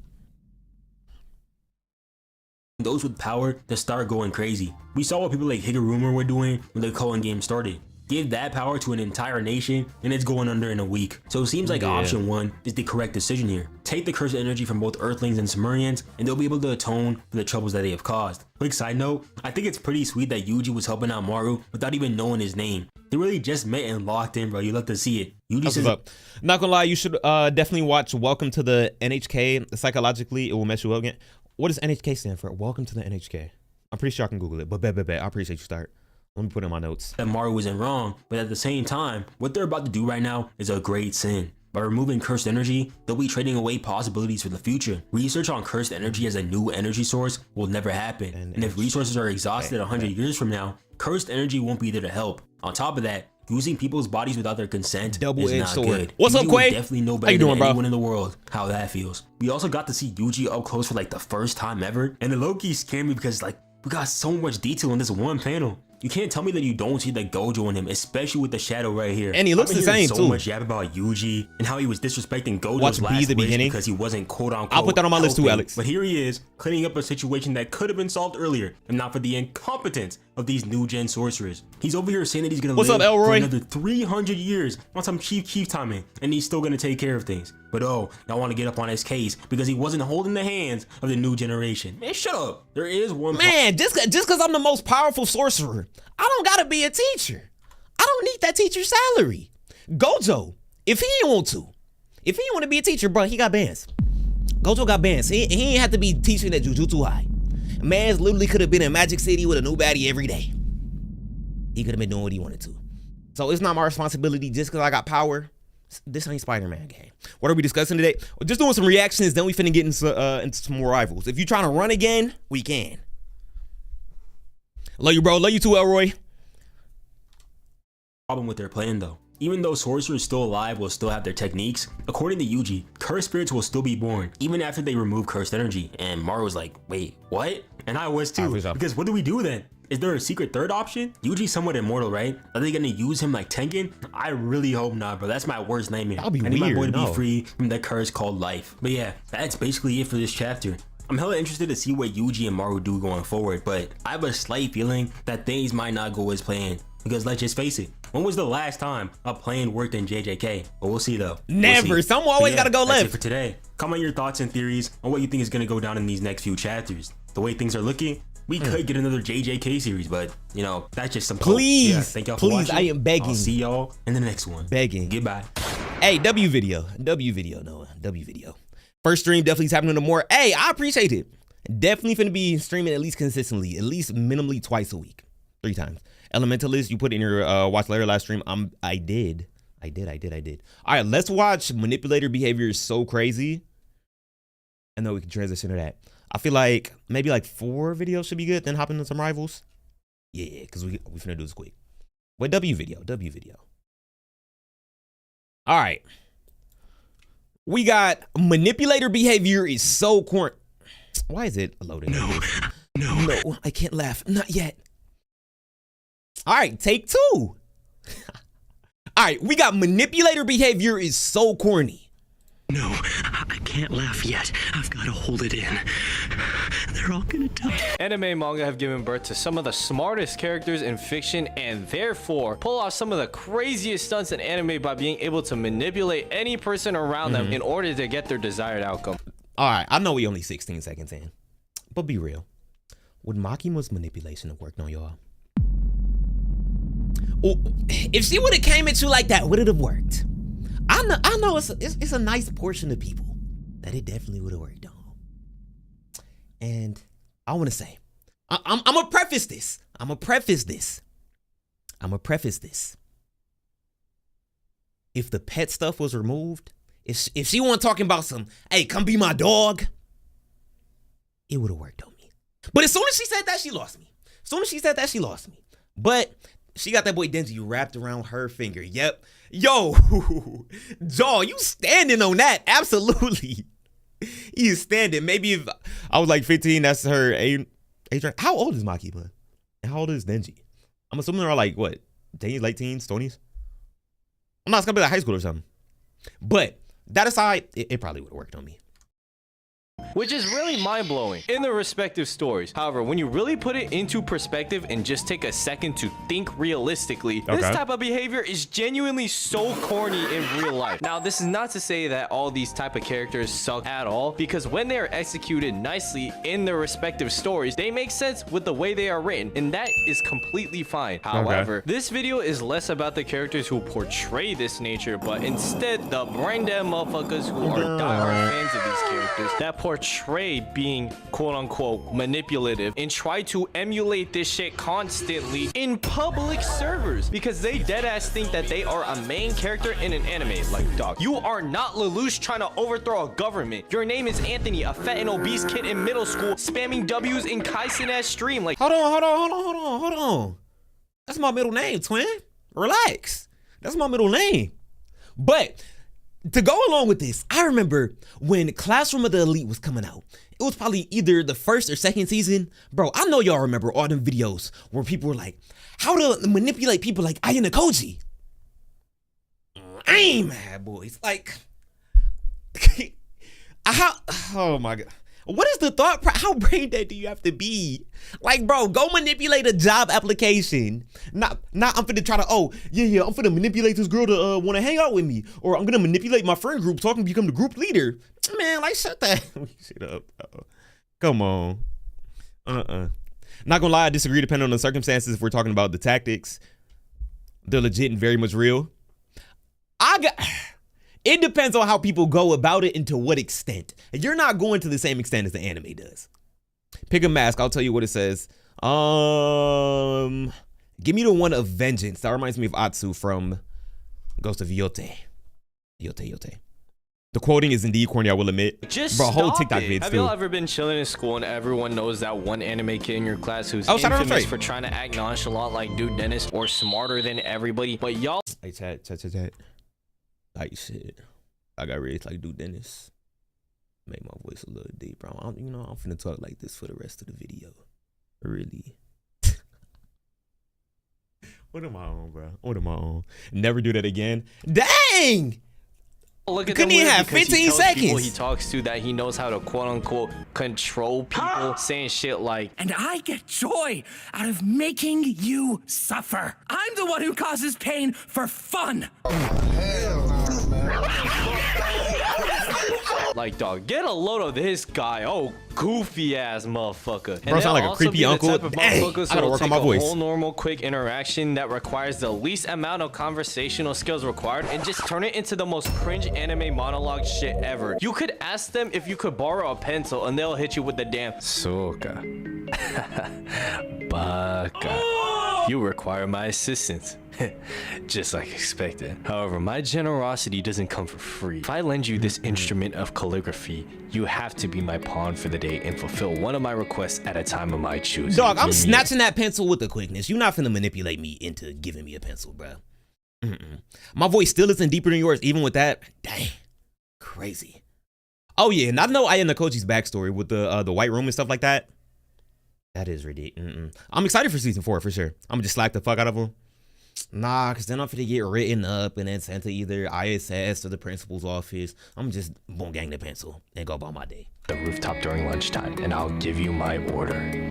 those with power to start going crazy? We saw what people like Higuruma were doing when the Koen game started. Give that power to an entire nation and it's going under in a week. So it seems like option 1 is the correct decision here. Take the cursed energy from both Earthlings and Sumerians and they'll be able to atone for the troubles that they have caused. Quick side note, I think it's pretty sweet that Yuji was helping out Maru without even knowing his name. They really just met and locked in, bro. You love to see it. Yuji says, up. Not gonna lie, you should definitely watch Welcome to the NHK. Psychologically, it will mess you up again. What does NHK stand for? Welcome to the NHK. I'm pretty sure I can Google it, but bet. I appreciate you start. Let me put it in my notes. that Maru isn't wrong, but at the same time, what they're about to do right now is a great sin. By removing cursed energy, they'll be trading away possibilities for the future. Research on cursed energy as a new energy source will never happen. And if resources are exhausted 100 years from now, cursed energy won't be there to help. On top of that, using people's bodies without their consent is not sword. good. What's up, Yuji Quay? would definitely know better How you doing, than bro? anyone in the world how that feels. We also got to see Yuji up close for like the first time ever, and the low-key scared me because like we got so much detail in this one panel. You can't tell me that you don't see the Gojo in him, especially with the shadow right here. And he looks I've been the hearing same, so too. much yap about Yuji and how he was disrespecting Gojo's Watch B, last the wish beginning. because he wasn't quote unquote I'll put that on my list too, helping. Alex. But here he is, cleaning up a situation that could have been solved earlier, if not for the incompetence of these new gen sorcerers. He's over here saying that he's gonna What's live up, Elroy? for another 300 years on some chief timing, and he's still gonna take care of things. But oh, y'all want to get up on his case because he wasn't holding the hands of the new generation. Man, shut up. There is one Man, just because I'm the most powerful sorcerer, I don't gotta be a teacher. I don't need that teacher's salary. Gojo, if he want to be a teacher, bro, he got bands. Gojo got banned. He ain't have to be teaching at Jujutsu High. Man's literally could have been in Magic City with a new baddie every day. He could have been doing what he wanted to. So it's not my responsibility just because I got power. This ain't Spider-Man game. What are we discussing today? We're just doing some reactions, then we finna get into some more rivals. If you trying to run again, we can. Love you, bro. Love you too, Elroy. Problem with their plan though. Even though sorcerers still alive will still have their techniques, according to Yuji, cursed spirits will still be born even after they remove cursed energy. And Maru was like, wait, what? And I was too, because what do we do then? Is there a secret third option? Yuji's somewhat immortal, right? Are they gonna use him like Tengen? I really hope not, bro. That's my worst nightmare. That'll be I need weird, my boy to be free from the curse called life. But yeah, that's basically it for this chapter. I'm hella interested to see what Yuji and Maru do going forward, but I have a slight feeling that things might not go as planned. Because let's just face it, when was the last time a plan worked in JJK? But we'll see though. Never. Some always gotta go that's left. It for today. Comment your thoughts and theories on what you think is gonna go down in these next few chapters. The way things are looking, we could get another JJK series, but you know, that's just some hope. Please, yeah, thank y'all for please, watching. I am begging. I'll see y'all in the next one. Begging. Goodbye. Hey, W video, Noah, W video. First stream definitely happening no more. Hey, I appreciate it. Definitely finna be streaming at least consistently, at least minimally twice a week, 3 times. Elementalist, you put in your watch later last stream. I did. All right, let's watch Manipulator Behavior is So Crazy, and then we can transition to that. I feel like maybe like 4 videos should be good, then hop into some rivals. Yeah, because we finna do this quick. Wait, W video. All right. We got Manipulator Behavior is So corny. Why is it loading? No, I can't laugh. Not yet. All right, take 2. All right, we got Manipulator Behavior is So corny. No, I can't laugh yet. I've got to hold it in. They're all gonna die. Anime and manga have given birth to some of the smartest characters in fiction and therefore pull off some of the craziest stunts in anime by being able to manipulate any person around them in order to get their desired outcome. All right, I know we only 16 seconds in, but be real. Would Makima's manipulation have worked on y'all? Oh, if she would have came at you like that, would it have worked? I know it's a nice portion of people that it definitely would have worked on. And I want to say, I'm gonna preface this. If the pet stuff was removed, if she wasn't talking about some, hey, come be my dog, it would have worked on me. But as soon as she said that, she lost me. But she got that boy Denji wrapped around her finger. Yep. Yo, Jaw, you standing on that. Absolutely. He is standing. Maybe if I was like 15, that's her age. How old is Makima? And how old is Denji? I'm assuming they're like, what, teens, late teens, 20s? I'm not, it's gonna be like high school or something. But that aside, it probably would have worked on me. Which is really mind-blowing in their respective stories. However, when you really put it into perspective and just take a second to think realistically, this type of behavior is genuinely so corny in real life. Now, this is not to say that all these type of characters suck at all, because when they are executed nicely in their respective stories, they make sense with the way they are written, and that is completely fine. However, this video is less about the characters who portray this nature, but instead the brain dead motherfuckers who are diehard fans of these characters that portray being quote-unquote manipulative and try to emulate this shit constantly in public servers because they deadass think that they are a main character in an anime. Like, dog, you are not Lelouch trying to overthrow a government. Your name is Anthony, a fat and obese kid in middle school spamming W's in Kaisen-ass stream. Like, hold on. That's my middle name, twin. Relax. That's my middle name. But to go along with this, I remember when Classroom of the Elite was coming out. It was probably either the first or second season. Bro, I know y'all remember all them videos where people were like, how to manipulate people like Ayano Koji. I ain't mad, boys. Like, oh my God. What is the thought? How brain dead do you have to be? Like, bro, go manipulate a job application. Not I'm finna try to, I'm finna manipulate this girl to want to hang out with me. Or I'm gonna manipulate my friend group talking to become the group leader. Man, like, shut that shit up. Come on. Not gonna lie, I disagree depending on the circumstances. If we're talking about the tactics, they're legit and very much real. It depends on how people go about it and to what extent. You're not going to the same extent as the anime does. Pick a mask. I'll tell you what it says. Give me the one of vengeance. That reminds me of Atsu from Ghost of Yote. Yote. The quoting is indeed corny, I will admit. Just Bro, whole stop TikTok it. vids Have too. y'all ever been chilling in school and everyone knows that one anime kid in your class who's Oh, shout out infamous Trey. for trying to act nonchalant like Dude Dennis or smarter than everybody, but y'all Hey, chat. Like shit. I got ready to like do Dennis. Make my voice a little deep, bro. I'm finna talk like this for the rest of the video. Really. What am I on, bro? What am I on? Never do that again. Dang! look at Couldn't them even weird have because 15 he tells people seconds. he talks to that he knows how to quote unquote control people, saying shit like, And I get joy out of making you suffer. I'm the one who causes pain for fun. like, dog, get a load of this guy. Oh, goofy ass motherfucker. And Bro, sound they'll like a also creepy be the uncle. type of Dang, motherfuckers I gotta who'll work on take my a voice. whole normal quick interaction that requires the least amount of conversational skills required and just turn it into the most cringe anime monologue shit ever. You could ask them if you could borrow a pencil and they'll hit you with the damn Soka. Baka. You require my assistance. Just like expected. However, my generosity doesn't come for free. If I lend you this instrument of calligraphy, you have to be my pawn for the day and fulfill one of my requests at a time of my choosing. Dog, I'm snatching that pencil with the quickness. You're not finna manipulate me into giving me a pencil, bro. My voice still isn't deeper than yours, even with that. Dang. Crazy. Oh, yeah. And I know Aya Nakoji's backstory with the white room and stuff like that. That is ridiculous. I'm excited for season 4 for sure. I'm gonna just slack the fuck out of him. Nah, because then I'm finna get written up and then sent to either ISS or the principal's office. I'm just boom gang the pencil and go about my day. The rooftop during lunchtime, and I'll give you my order.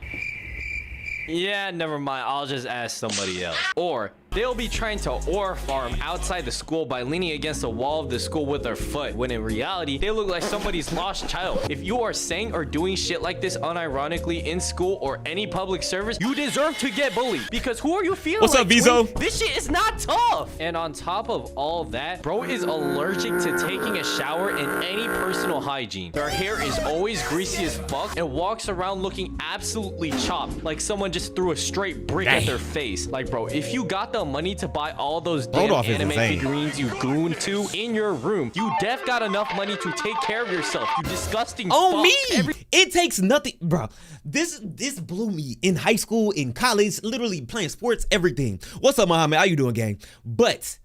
Yeah, never mind. I'll just ask somebody else. Or they'll be trying to ore farm outside the school by leaning against the wall of the school with their foot, when in reality, they look like somebody's lost child. If you are saying or doing shit like this unironically in school or any public service, you deserve to get bullied. Because who are you feeling What's like, up, Vizo? twin? This shit is not tough. And on top of all that, bro is allergic to taking a shower and any personal hygiene. Their hair is always greasy as fuck and walks around looking absolutely chopped, like someone just threw a straight brick at their face. Like, bro, if you got the money to buy all those damn Rodolph is anime insane. figurines you goon to in your room, you def got enough money to take care of yourself, you disgusting On fuck. me. It takes nothing, bro. This blew me in high school, in college, literally playing sports, everything. What's up, Muhammad? How you doing, gang? But,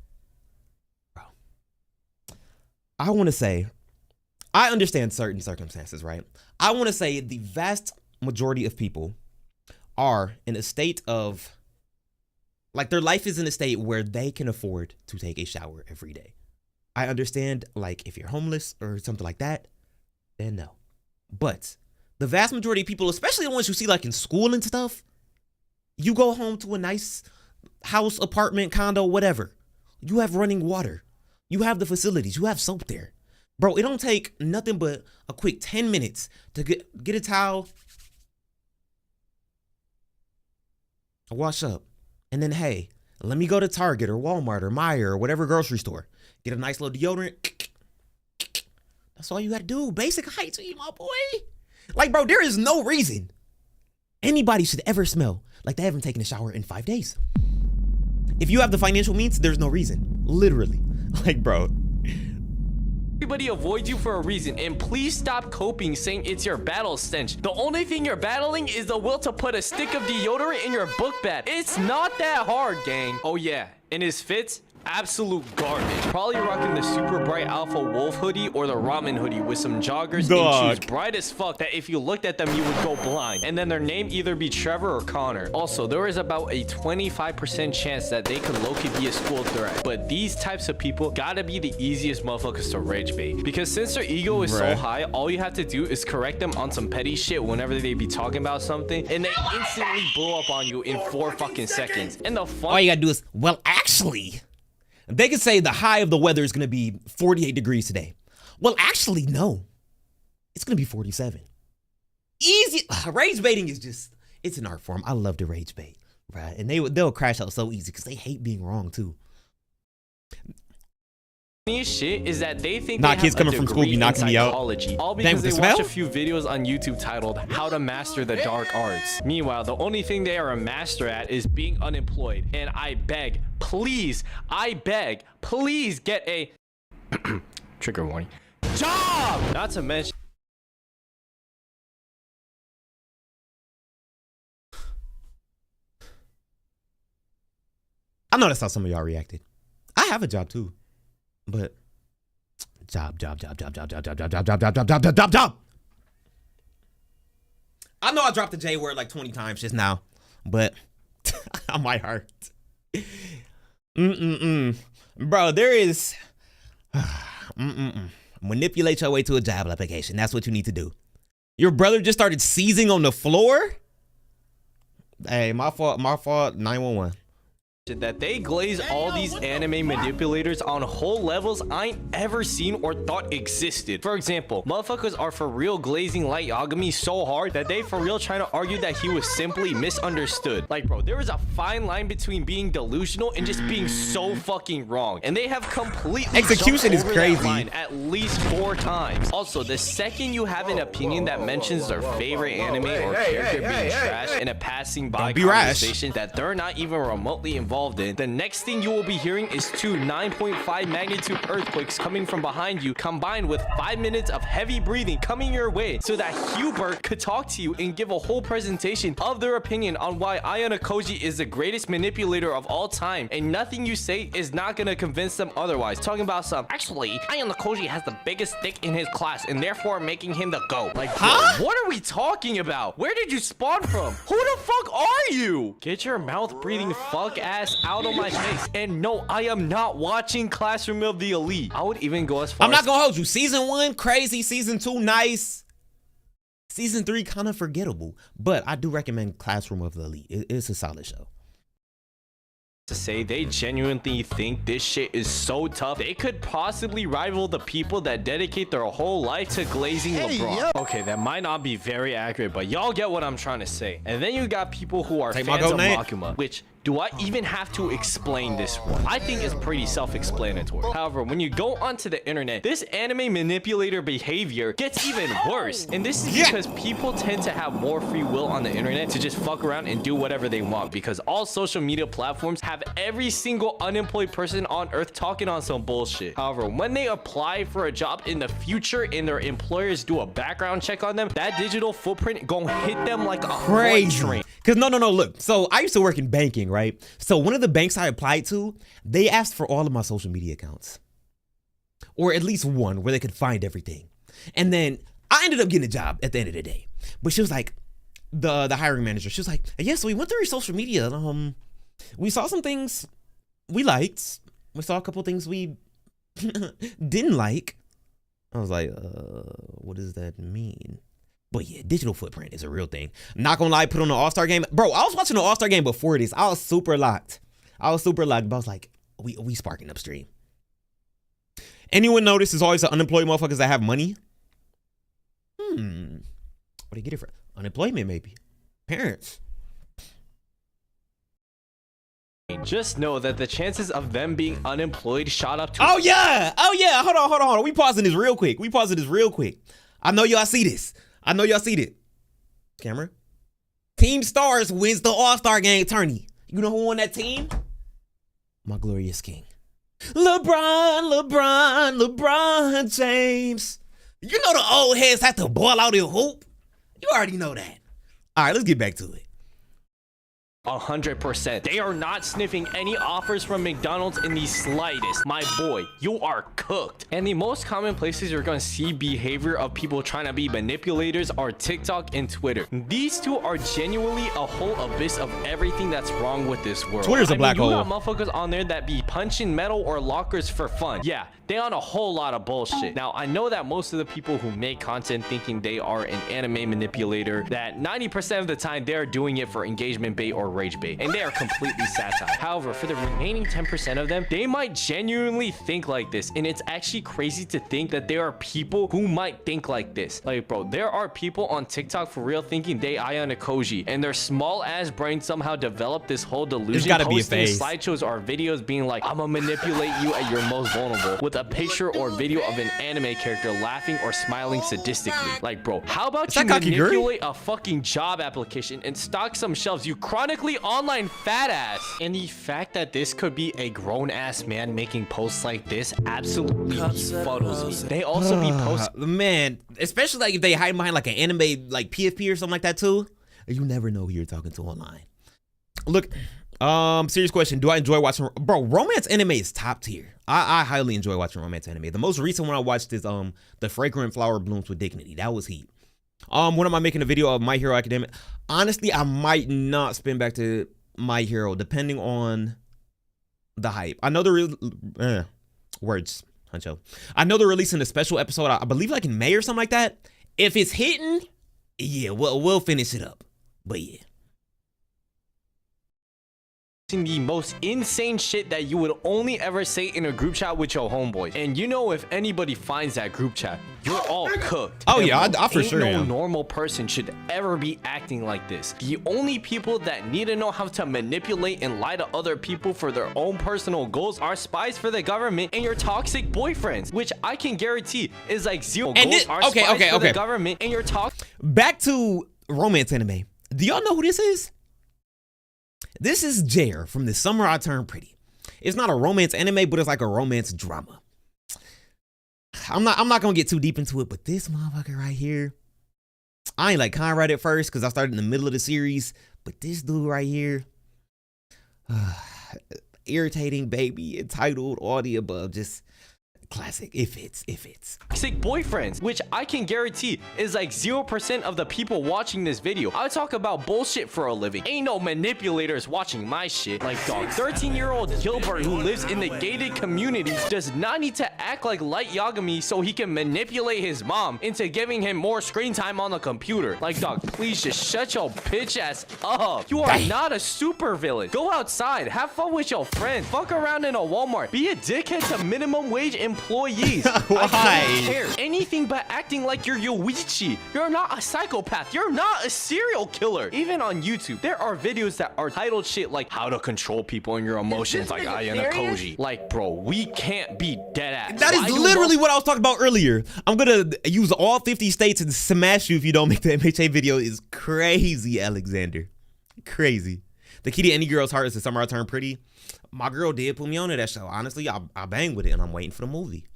bro, I want to say, I understand certain circumstances, right? I want to say the vast majority of people are in a state of, like, their life is in a state where they can afford to take a shower every day. I understand, like, if you're homeless or something like that, then no. But the vast majority of people, especially the ones you see like in school and stuff, you go home to a nice house, apartment, condo, whatever. You have running water. You have the facilities. You have soap there. Bro, it don't take nothing but a quick 10 minutes to get a towel, wash up, and then, hey, let me go to Target or Walmart or Meijer or whatever grocery store. Get a nice little deodorant. That's all you gotta do. Basic hygiene, my boy. Like, bro, there is no reason anybody should ever smell like they haven't taken a shower in 5 days. If you have the financial means, there's no reason. Literally. Like, bro. Everybody avoids you for a reason, and please stop coping saying it's your battle stench. The only thing you're battling is the will to put a stick of deodorant in your book bag. It's not that hard, gang. Oh yeah, and his fits, absolute garbage. Probably rocking the super bright Alpha Wolf hoodie or the Ramen hoodie with some joggers and shoes bright as fuck that if you looked at them you would go blind. And then their name either be Trevor or Connor. Also, there is about a 25% chance that they could low-key be a school threat. But these types of people gotta be the easiest motherfuckers to rage bait. Because since their ego is so high, all you have to do is correct them on some petty shit whenever they be talking about something, and they instantly blow up on you in 4 fucking seconds. And the fun— All you gotta do is, well, actually, they could say the high of the weather is gonna be 48 degrees today. Well, actually, no. It's gonna be 47. Easy. Rage baiting is just, it's an art form. I love to rage bait, right? And they'll crash out so easy because they hate being wrong too. funniest shit is that they think Nah, they kids have a coming from school be degree in knocking me out. psychology, all Damn, because with they the watch smell? a few videos on YouTube titled "How to Master the Dark Arts." Meanwhile, the only thing they are a master at is being unemployed. And I beg, please get a trigger warning job. Not to mention. I know that's how some of y'all reacted. I have a job too, but job. I know I dropped the J word like 20 times just now, but I might hurt. Bro, there is manipulate your way to a job application. That's what you need to do. Your brother just started seizing on the floor. Hey, my fault. 911. That they glaze all these anime manipulators on whole levels I ain't ever seen or thought existed. For example, motherfuckers are for real glazing Light Yagami so hard that they for real trying to argue that he was simply misunderstood. Like, bro, there is a fine line between being delusional and just being so fucking wrong. And they have completely Execution is jumped over crazy. that line at least 4 times. Also, the second you have an opinion that mentions their favorite anime or character being trash in a passing by Don't be rash. conversation that they're not even remotely involved in, the next thing you will be hearing is 2 9.5 magnitude earthquakes coming from behind you, combined with 5 minutes of heavy breathing coming your way so that Hubert could talk to you and give a whole presentation of their opinion on why Ayano Koji is the greatest manipulator of all time, and nothing you say is not gonna convince them otherwise. Talking about actually, Ayano Koji has the biggest dick in his class and therefore making him the GOAT. Like, Huh? what are we talking about? Where did you spawn from? Who the fuck are you? Get your mouth breathing fuck ass out of my face. And no, I am not watching Classroom of the Elite. I would even go as far I'm not as gonna hold you. Season 1, crazy. Season 2, nice. Season 3, kind of forgettable. But I do recommend Classroom of the Elite. It's a solid show. to say they genuinely think this shit is so tough they could possibly rival the people that dedicate their whole life to glazing LeBron. Okay, that might not be very accurate, but y'all get what I'm trying to say. And then you got people who are Take my fans goat, of Nate. Makima, which do I even have to explain this one? I think it's pretty self-explanatory. However, when you go onto the internet, this anime manipulator behavior gets even worse. And this is because people tend to have more free will on the internet to just fuck around and do whatever they want, because all social media platforms have every single unemployed person on earth talking on some bullshit. However, when they apply for a job in the future and their employers do a background check on them, that digital footprint gonna hit them like a freight train. Cause no, look. So I used to work in banking, right? So one of the banks I applied to, they asked for all of my social media accounts, or at least one where they could find everything. And then I ended up getting a job at the end of the day. But she was like, the hiring manager, she was like, yeah, so we went through your social media. We saw some things we liked. We saw a couple things we didn't like. I was like, what does that mean? But yeah, digital footprint is a real thing. Not gonna lie, put on the All-Star game. Bro, I was watching the All-Star game before this. I was super locked. But I was like, we sparking upstream. Anyone notice there's always the unemployed motherfuckers that have money? Where do you get it from? Unemployment, maybe. Parents. Just know that the chances of them being unemployed shot up to Oh yeah. Hold on. We pausing this real quick. I know y'all see this. Camera. Team Stars wins the All-Star game tourney. You know who won that team? My glorious king. LeBron James. You know the old heads have to ball out their hoop. You already know that. All right, let's get back to it. 100%. They are not sniffing any offers from McDonald's in the slightest. My boy, you are cooked. And the most common places you're gonna see behavior of people trying to be manipulators are TikTok and Twitter. These two are genuinely a whole abyss of everything that's wrong with this world. Twitter's a black hole. You got motherfuckers on there that be punching metal or lockers for fun. Yeah, they on a whole lot of bullshit. Now, I know that most of the people who make content thinking they are an anime manipulator, that 90% of the time they're doing it for engagement bait or rage bait, and they are completely satire. However, for the remaining 10% of them, they might genuinely think like this, and it's actually crazy to think that there are people who might think like this. Like, bro, there are people on TikTok for real thinking they Ayana Koji, and their small ass brain somehow developed this whole delusion. Gotta be a posting phase. slideshows or videos being like, I'ma manipulate you at your most vulnerable, with a picture or video of an anime character laughing or smiling sadistically. Like, bro, how about you that Kakiguri? manipulate a fucking job application and stock some shelves, you chronically online fat ass? And the fact that this could be a grown ass man making posts like this absolutely befuddles me. They also be posting. Man, especially like if they hide behind like an anime like PFP or something like that too. You never know who you're talking to online. Look, serious question. Do I enjoy watching, bro, romance anime is top tier. I highly enjoy watching romance anime. The most recent one I watched is The Fragrant Flower Blooms with Dignity. That was heat. When am I making a video of My Hero Academia? Honestly, I might not spin back to My Hero depending on the hype. I know words, Huncho. I know they're releasing a special episode, I believe like in May or something like that. If it's hitting, yeah, we'll finish it up. But yeah. The most insane shit that you would only ever say in a group chat with your homeboys. And you know, if anybody finds that group chat, you're all cooked. Oh And yeah, bro, I for ain't sure no am. normal person should ever be acting like this. The only people that need to know how to manipulate and lie to other people for their own personal goals are spies for the government and your toxic boyfriends, which I can guarantee is like zero And goals this- are okay, spies okay, for okay. the government and your toxic. Back to romance anime. Do y'all know who this is? This is Jair from The Summer I Turned Pretty. It's not a romance anime, but it's like a romance drama. I'm not gonna get too deep into it, but this motherfucker right here, I ain't like Conrad at first because I started in the middle of the series, but this dude right here, irritating baby, entitled, all the above, just classic. It fits. Toxic boyfriends, which I can guarantee is like 0% of the people watching this video. I talk about bullshit for a living. Ain't no manipulators watching my shit. Like, dog, 13-year-old Gilbert who lives in the gated community does not need to act like Light Yagami so he can manipulate his mom into giving him more screen time on the computer. Like, dog, please just shut your bitch ass up. You are not a super villain. Go outside, have fun with your friends, fuck around in a Walmart, be a dickhead to minimum wage employees. Why? I don't care anything but acting like you're Yoichi. You're not a psychopath. You're not a serial killer. Even on YouTube, there are videos that are titled shit like how to control people and your emotions, like Ayana Koji. Like, bro, we can't be dead ass. That is literally what I was talking about earlier. I'm gonna use all 50 states and smash you if you don't make the MHA video. Is crazy, Alexander. Crazy. The key to any girl's heart is The Summer I Turned Pretty. My girl did put me on to that show. Honestly, I bang with it and I'm waiting for the movie.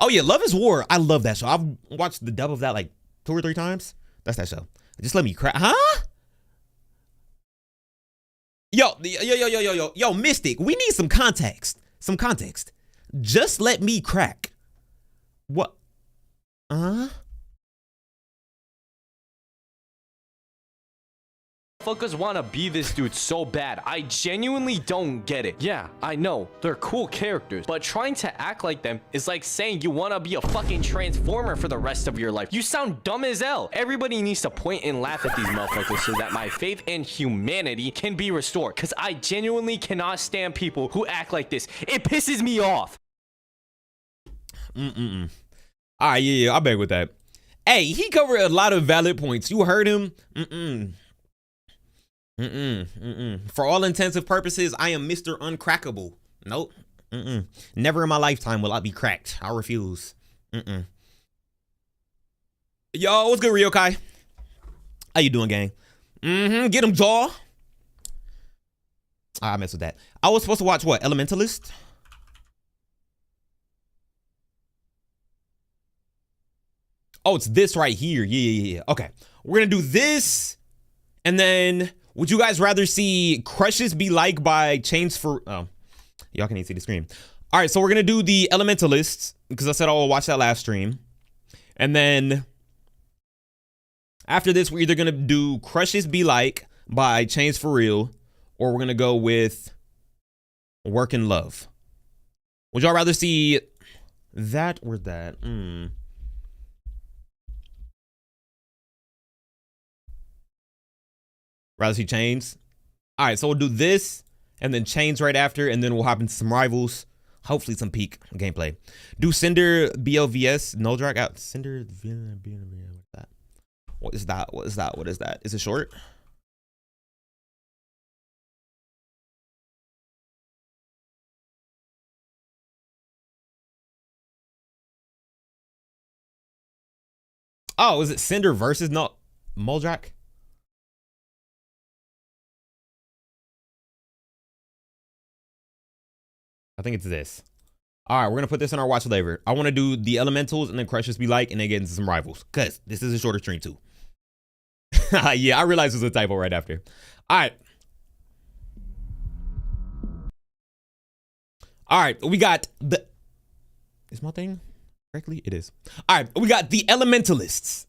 Oh yeah, Love is War. I love that show. I've watched the dub of that like 2 or 3 times. That's that show. Just let me cry. Huh? Yo, Mystic, we need some context. Some context. Just let me crack. What? Motherfuckers want to be this dude so bad. I genuinely don't get it. Yeah, I know they're cool characters, but trying to act like them is like saying you want to be a fucking transformer for the rest of your life. You sound dumb as hell. Everybody needs to point and laugh at these motherfuckers so that my faith in humanity can be restored, because I genuinely cannot stand people who act like this. It pisses me off. All right, yeah, I beg with that. Hey, he covered a lot of valid points. You heard him. For all intensive purposes, I am Mr. Uncrackable. Nope. Never in my lifetime will I be cracked. I refuse. Yo, what's good, Ryokai? How you doing, gang? Get him, jaw. I mess with that. I was supposed to watch what? Elementalist? Oh, it's this right here. Yeah. Okay. We're going to do this. And then, would you guys rather see Crushes Be Like by Chains for... Oh, y'all can't even see the screen. All right, so we're going to do the Elementalists, because I said I'll watch that last stream. And then, after this, we're either going to do Crushes Be Like by Chains for Real, or we're going to go with Workin' Love. Would y'all rather see that or that? Rather see chains. All right, so we'll do this and then chains right after, and then we'll hop into some rivals. Hopefully some peak gameplay. Do Cinder BLVS null drag out. Cinder. What is that? What is that? What is that? Is it short? Oh, is it Cinder versus Muldrak? I think it's this. All right, we're gonna put this in our watch later. I want to do the elementals and then crush just be like, and then get into some rivals, cause this is a shorter stream too. Yeah, I realized it was a typo right after. All right. All right, we got the. Is my thing correctly? It is. All right, we got the elementalists.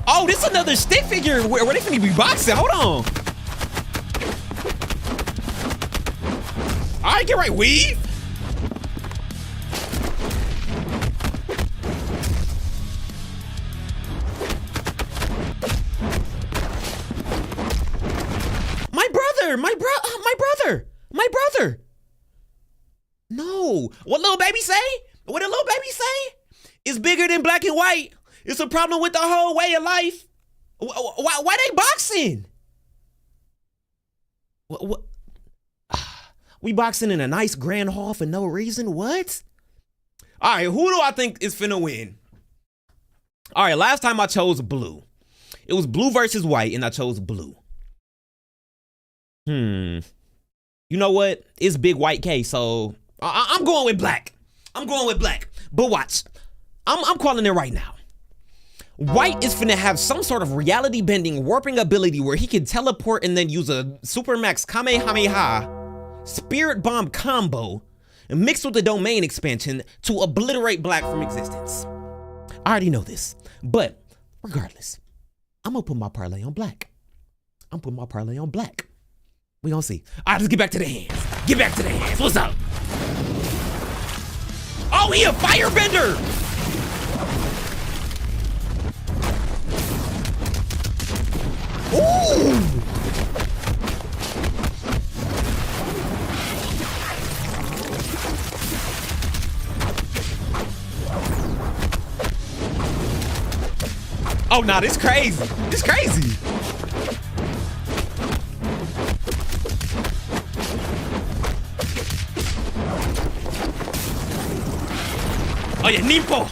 Oh, this is another stick figure where they finna be boxing. Hold on. All right, get right, weave. My brother. No. What little baby say? What did little baby say? It's bigger than black and white. It's a problem with the whole way of life. Why they boxing? What? We boxing in a nice grand hall for no reason? What? All right, who do I think is finna win? All right, last time I chose blue. It was blue versus white, and I chose blue. You know what? It's big white K, so I'm going with black. I'm going with black. But watch, I'm calling it right now. White is finna have some sort of reality bending warping ability where he can teleport and then use a super max Kamehameha spirit bomb combo mixed with the domain expansion to obliterate black from existence. I already know this, but regardless, I'm gonna put my parlay on black. I'm putting my parlay on black. We gonna see. All right, let's get back to the hands. Get back to the hands. What's up? Oh, he a firebender. Ooh. Oh, nah, this crazy. This crazy. Oh yeah, Nimpo!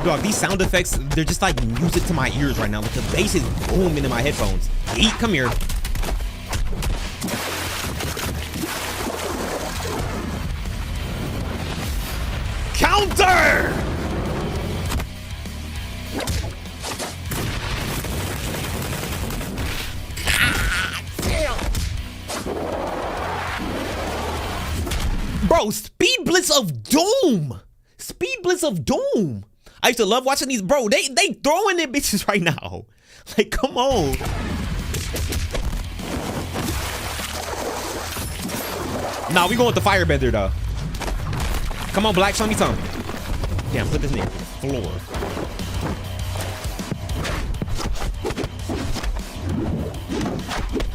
Dog, these sound effects, they're just like music to my ears right now. Like the bass is booming in my headphones. Eat, come here. Counter! Bro, Speed Blitz of Doom. Speed Blitz of Doom. I used to love watching these, bro. They throwing their bitches right now. Like, come on. Nah, we going with the firebender though. Come on, Black, show me something. Damn, put this in the floor.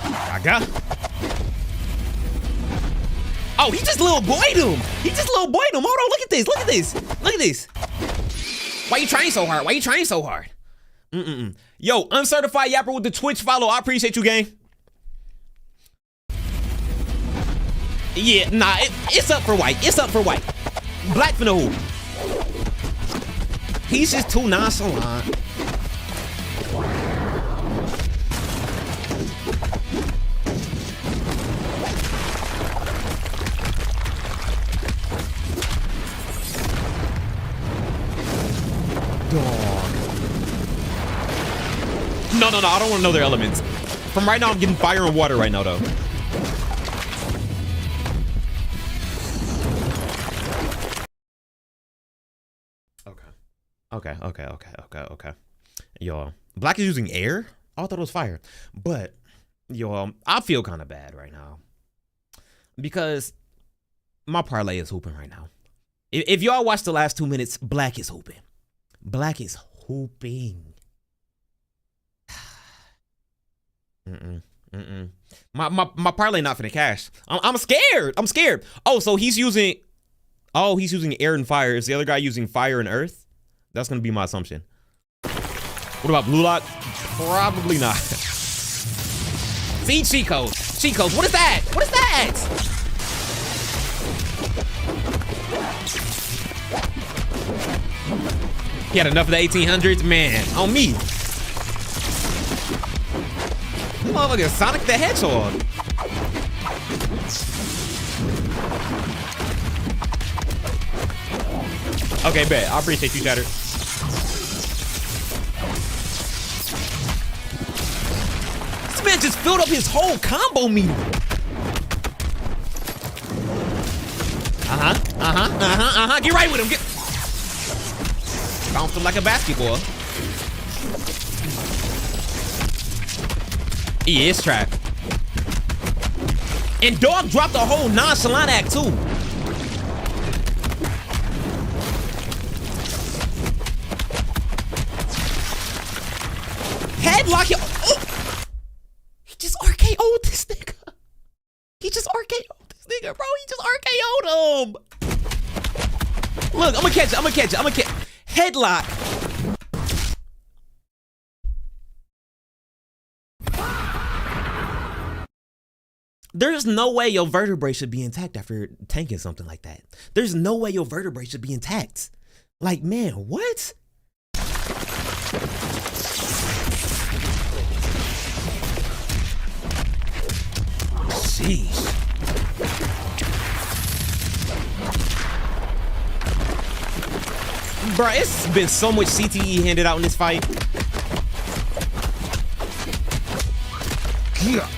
I got. Oh, he just little boyed him. He just little boyed him. Hold on, look at this. Look at this. Look at this. Why you trying so hard? Why you trying so hard? Yo, Uncertified Yapper with the Twitch follow. I appreciate you, gang. Yeah, nah, it's up for white. It's up for white. Black finna hoop. He's just too nonchalant. Dog. No, I don't want to know their elements. From right now, I'm getting fire and water right now, though. Okay. Y'all, Black is using air? I thought it was fire. But Yo, I feel kind of bad right now because my parlay is hooping right now. If y'all watch the last 2 minutes, Black is hooping. Black is hooping. My parlay not finna cash. I'm scared. I'm scared. Oh, so he's using air and fire. Is the other guy using fire and earth? That's gonna be my assumption. What about Blue Lock? Probably not. See, cheat codes. Cheat codes. What is that? What is that? He had enough of the 1800s? Man, on me. This motherfucker is Sonic the Hedgehog. Okay, bet. I appreciate you, Chatter. This man just filled up his whole combo meter. Get right with him. Bounce him like a basketball. He is trapped. And Dog dropped a whole nonchalant act too. Headlock. Oh. He just RKO'd this nigga. He just RKO'd this nigga, bro. He just RKO'd him. Look, I'm gonna catch it. Headlock. There's no way your vertebrae should be intact after tanking something like that. There's no way your vertebrae should be intact. Like, man, what? Sheesh. Bro, it's been so much CTE handed out in this fight. Yeah.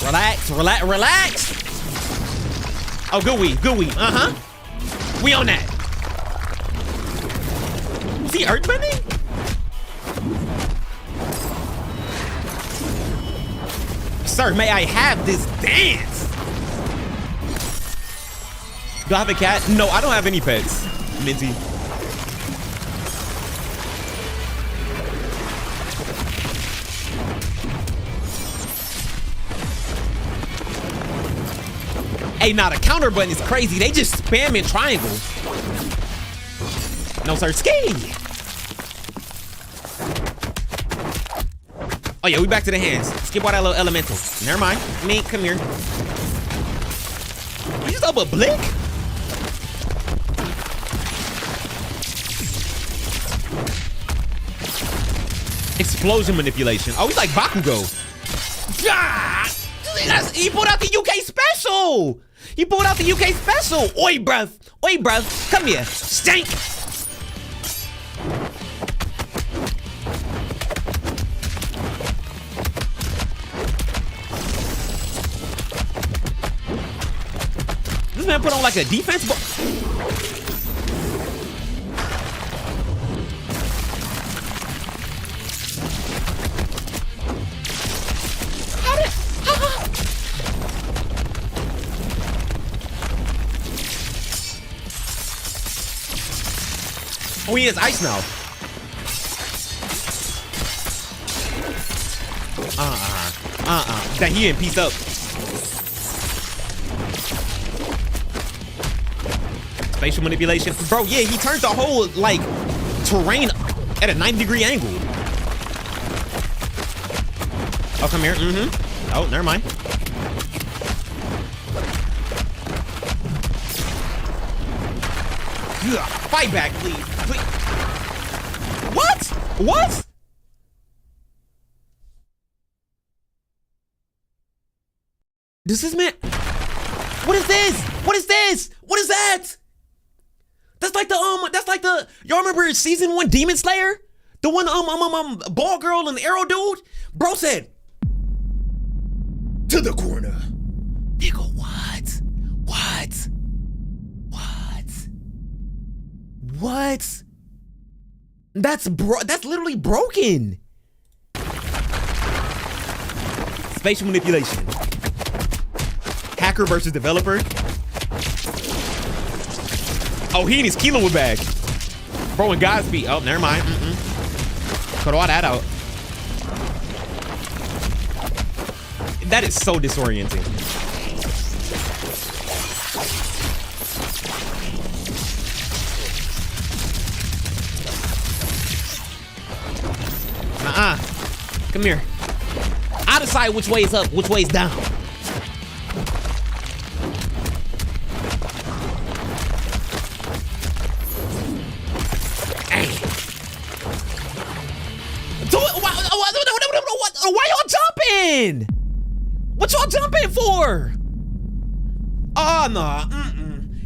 Relax. Oh, good weed. We on that. Is he earthbending? Sir, may I have this dance? Do I have a cat? No, I don't have any pets, Minty. Hey, now the counter button is crazy. They just spamming triangle. No, sir. Ski. Oh, yeah, we back to the hands. Skip all that little elemental. Never mind. Mink, come here. You just up a blick? Explosion manipulation. Oh, he's like Bakugo. Ah! He pulled out the UK special. Oi, bruv. Come here. Stank. This man put on like a defense Oh, he has ice now. That he didn't piece up. Spatial manipulation. Bro, yeah, he turned the whole, like, terrain at a 90-degree angle. Oh, come here. Oh, never mind. Fight back, please. What? Does this man? What is this? What is that? That's like the y'all remember season 1 Demon Slayer? The one ball girl and the arrow dude? Bro said to the corner. Nigga, what? That's literally broken. spatial manipulation. Hacker versus developer. Oh, he and his kilo were back. Bro, and Godspeed. Oh, never mind. Cut all that out. That is so disorienting. Come here. I decide which way is up, which way is down. Why y'all jumping? What y'all jumping for? Oh no.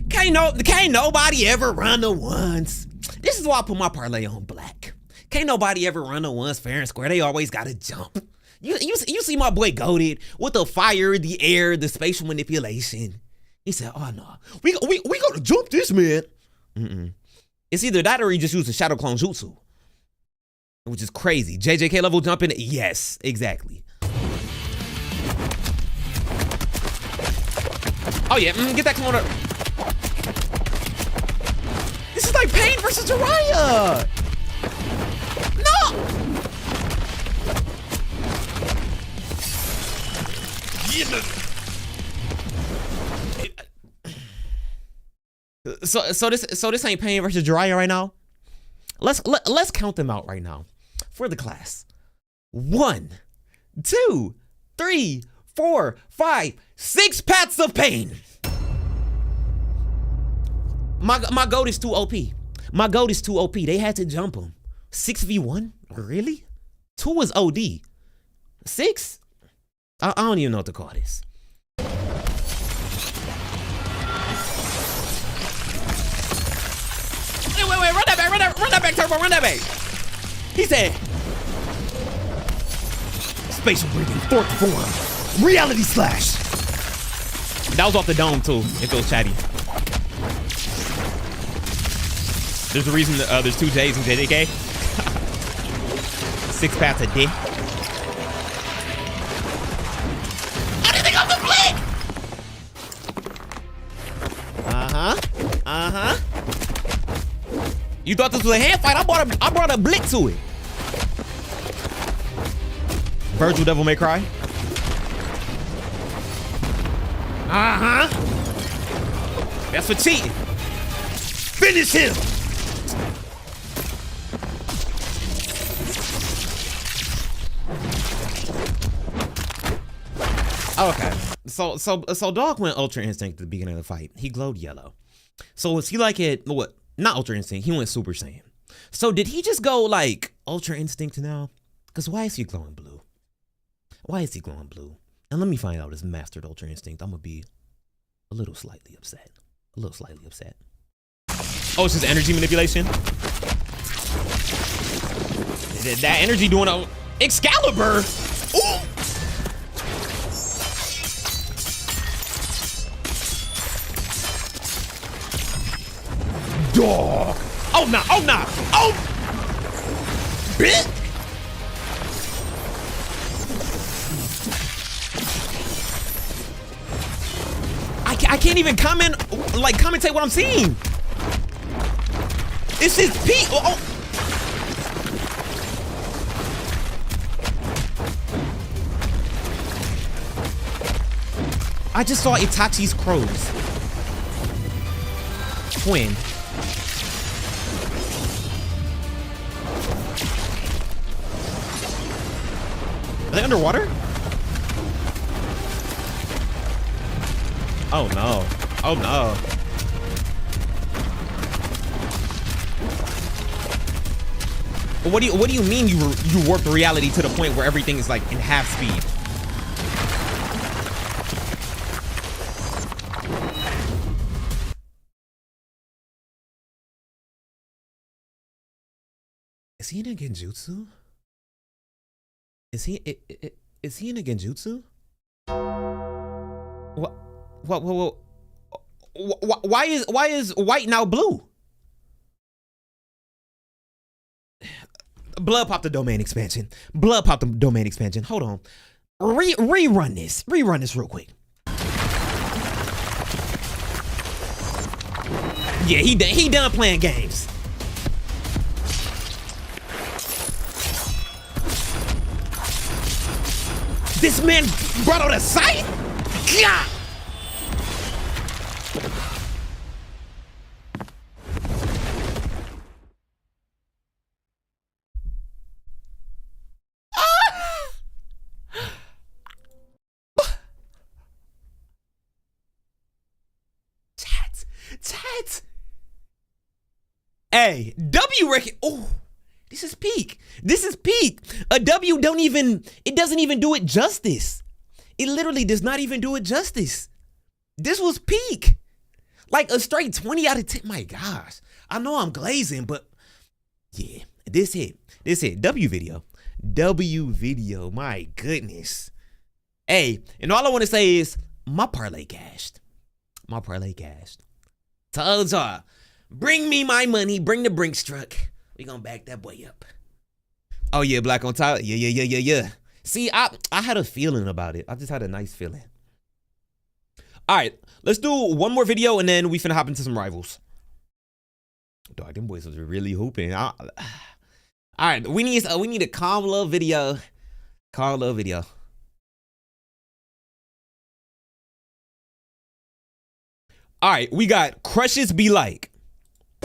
Can't nobody ever run the ones. This is why I put my parlay on black. Can't nobody ever run the ones fair and square. They always gotta jump. You see my boy goated with the fire, the air, the spatial manipulation. He said, "Oh no, we gotta jump this man." It's either that or he just used the shadow clone jutsu, which is crazy. JJK level jumping, yes, exactly. Oh yeah, get that clone up. This is like Pain versus Jiraiya. No. So this ain't Pain versus Jiraiya right now. Let's count them out right now for the class. 1, 2, 3, 4, 5, 6 paths of Pain. My goat is too OP. My goat is too OP. They had to jump him. 6v1? Really? 2 was OD. 6? I don't even know what to call this. Wait, run that back, Turbo, run that back. He said, spatial breathing, fourth form, reality slash. That was off the dome too, if it was chatty. There's a reason there's 2 J's in JJK. 6 paths a day. I didn't think I was a blick. You thought this was a hand fight? I brought a blick to it. Virtual Devil May Cry. That's for cheating. Finish him. Okay. So Dog went Ultra Instinct at the beginning of the fight. He glowed yellow. So was he like it? What? Not Ultra Instinct. He went Super Saiyan. So did he just go like Ultra Instinct now? Because why is he glowing blue? Why is he glowing blue? And let me find out his mastered Ultra Instinct. I'm gonna be a little slightly upset. Oh, it's just energy manipulation. That energy doing a Excalibur. Ooh. Dog. Oh no. Oh. Bitch. I can't even commentate what I'm seeing. This is Pete. Oh. I just saw Itachi's crows. Twin. Are they underwater? Oh no. Oh no. But what do you mean you warped reality to the point where everything is like in half speed? Is he in a genjutsu? Is he in a genjutsu? What? Why is white now blue? Blood popped the domain expansion. Hold on. Rerun this real quick. Yeah, he done playing games. This man brought out a sight? Yeah. Chat. Hey, W reckon. Oh, this is peak. This is peak. A W doesn't even do it justice. It literally does not even do it justice. This was peak. Like a straight 20 out of 10. My gosh. I know I'm glazing, but yeah, this hit. W video. My goodness. Hey, and all I want to say is my parlay cashed. Told y'all, bring me my money, bring the Brinks truck. We gonna back that boy up. Oh yeah, Black on Tyler. Yeah. See, I had a feeling about it. I just had a nice feeling. All right, let's do one more video and then we finna hop into some rivals. Dog, them boys was really hooping. All right, we need a calm little video. All right, we got Crushes Be Like.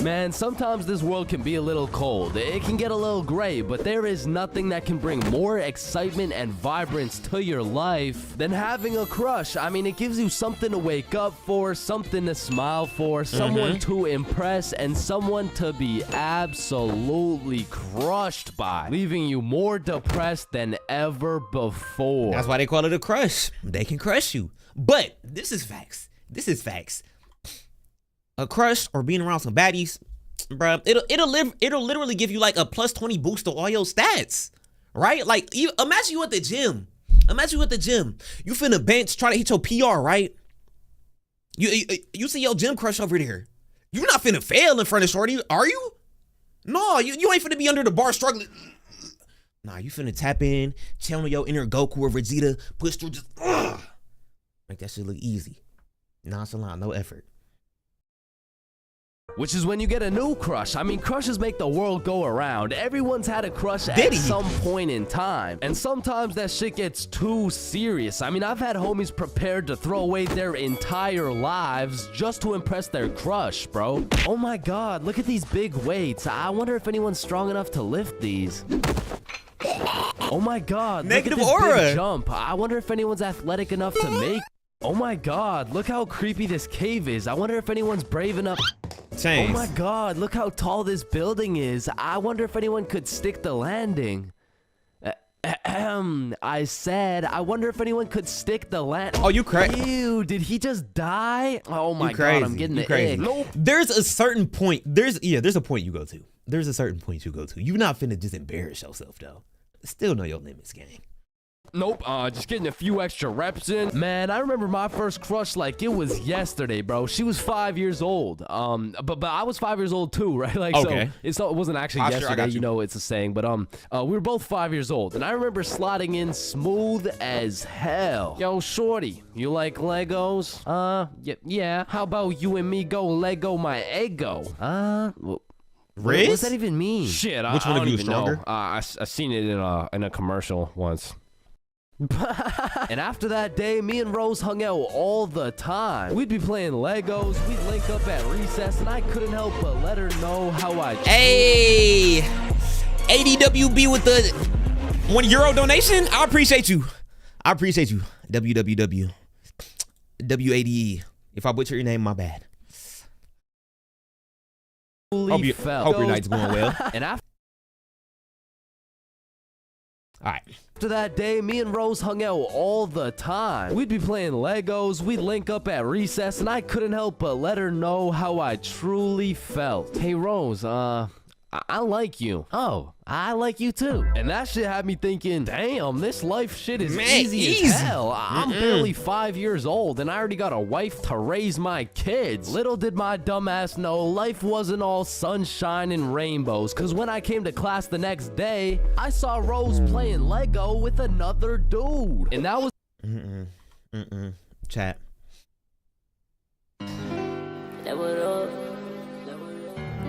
Man, sometimes this world can be a little cold. It can get a little gray, but there is nothing that can bring more excitement and vibrance to your life than having a crush. I mean, it gives you something to wake up for, something to smile for, someone to impress, and someone to be absolutely crushed by, leaving you more depressed than ever before. That's why they call it a crush. They can crush you. But this is facts. A crush or being around some baddies, bruh, it'll literally give you like a plus 20 boost to all your stats, right? Like, imagine you at the gym. You finna bench, try to hit your PR, right? You see your gym crush over there. You not finna fail in front of shorty, are you? No, you ain't finna be under the bar struggling. Nah, you finna tap in, channel your inner Goku or Vegeta, push through, just make that shit look easy. Nonchalant, no effort. Which is when you get a new crush. I mean, crushes make the world go around. Everyone's had a crush at some point in time. And sometimes that shit gets too serious. I mean, I've had homies prepared to throw away their entire lives just to impress their crush, bro. Oh my God, look at these big weights. I wonder if anyone's strong enough to lift these. Oh my God, Negative look at this aura. big jump. I wonder if anyone's athletic enough to make. Oh my God, look how creepy this cave is. I wonder if anyone's brave enough. Chains. Oh my God, look how tall this building is. I wonder if anyone could stick the landing. I said, I wonder if anyone could stick the landing. Oh, you crazy? Ew, did he just die? Oh my God, I'm getting the egg. Nope. There's a certain point. There's a point you go to. There's a certain point you go to. You're not finna just embarrass yourself though. Still know your limits, gang. Nope, just getting a few extra reps in. Man, I remember my first crush like it was yesterday, bro. She was 5 years old. But I was 5 years old too, right? Like, okay. So it wasn't actually yesterday, you know, it's a saying. But we were both 5 years old, and I remember slotting in smooth as hell. Yo, shorty, you like Legos? Yeah. How about you and me go Lego my ego? Riz? What does that even mean? Shit, Which I one of don't you is even know. stronger? I seen it in a commercial once. And after that day, me and Rose hung out all the time. We'd be playing Legos, we'd link up at recess, and I couldn't help but let her know how I... Hey, ADWB with the €1 donation. I appreciate you. WWW. WADE. If I butcher your name, my bad. Hope your night's going well. And after All right. After that day, me and Rose hung out all the time. We'd be playing Legos, we'd link up at recess, and I couldn't help but let her know how I truly felt. Hey Rose, I I like you. Oh, I like you too. And that shit had me thinking, damn, this life shit is easy as hell. I'm barely 5 years old and I already got a wife to raise my kids. Little did my dumbass know life wasn't all sunshine and rainbows, cause when I came to class the next day, I saw Rose playing Lego with another dude. And that was Chat.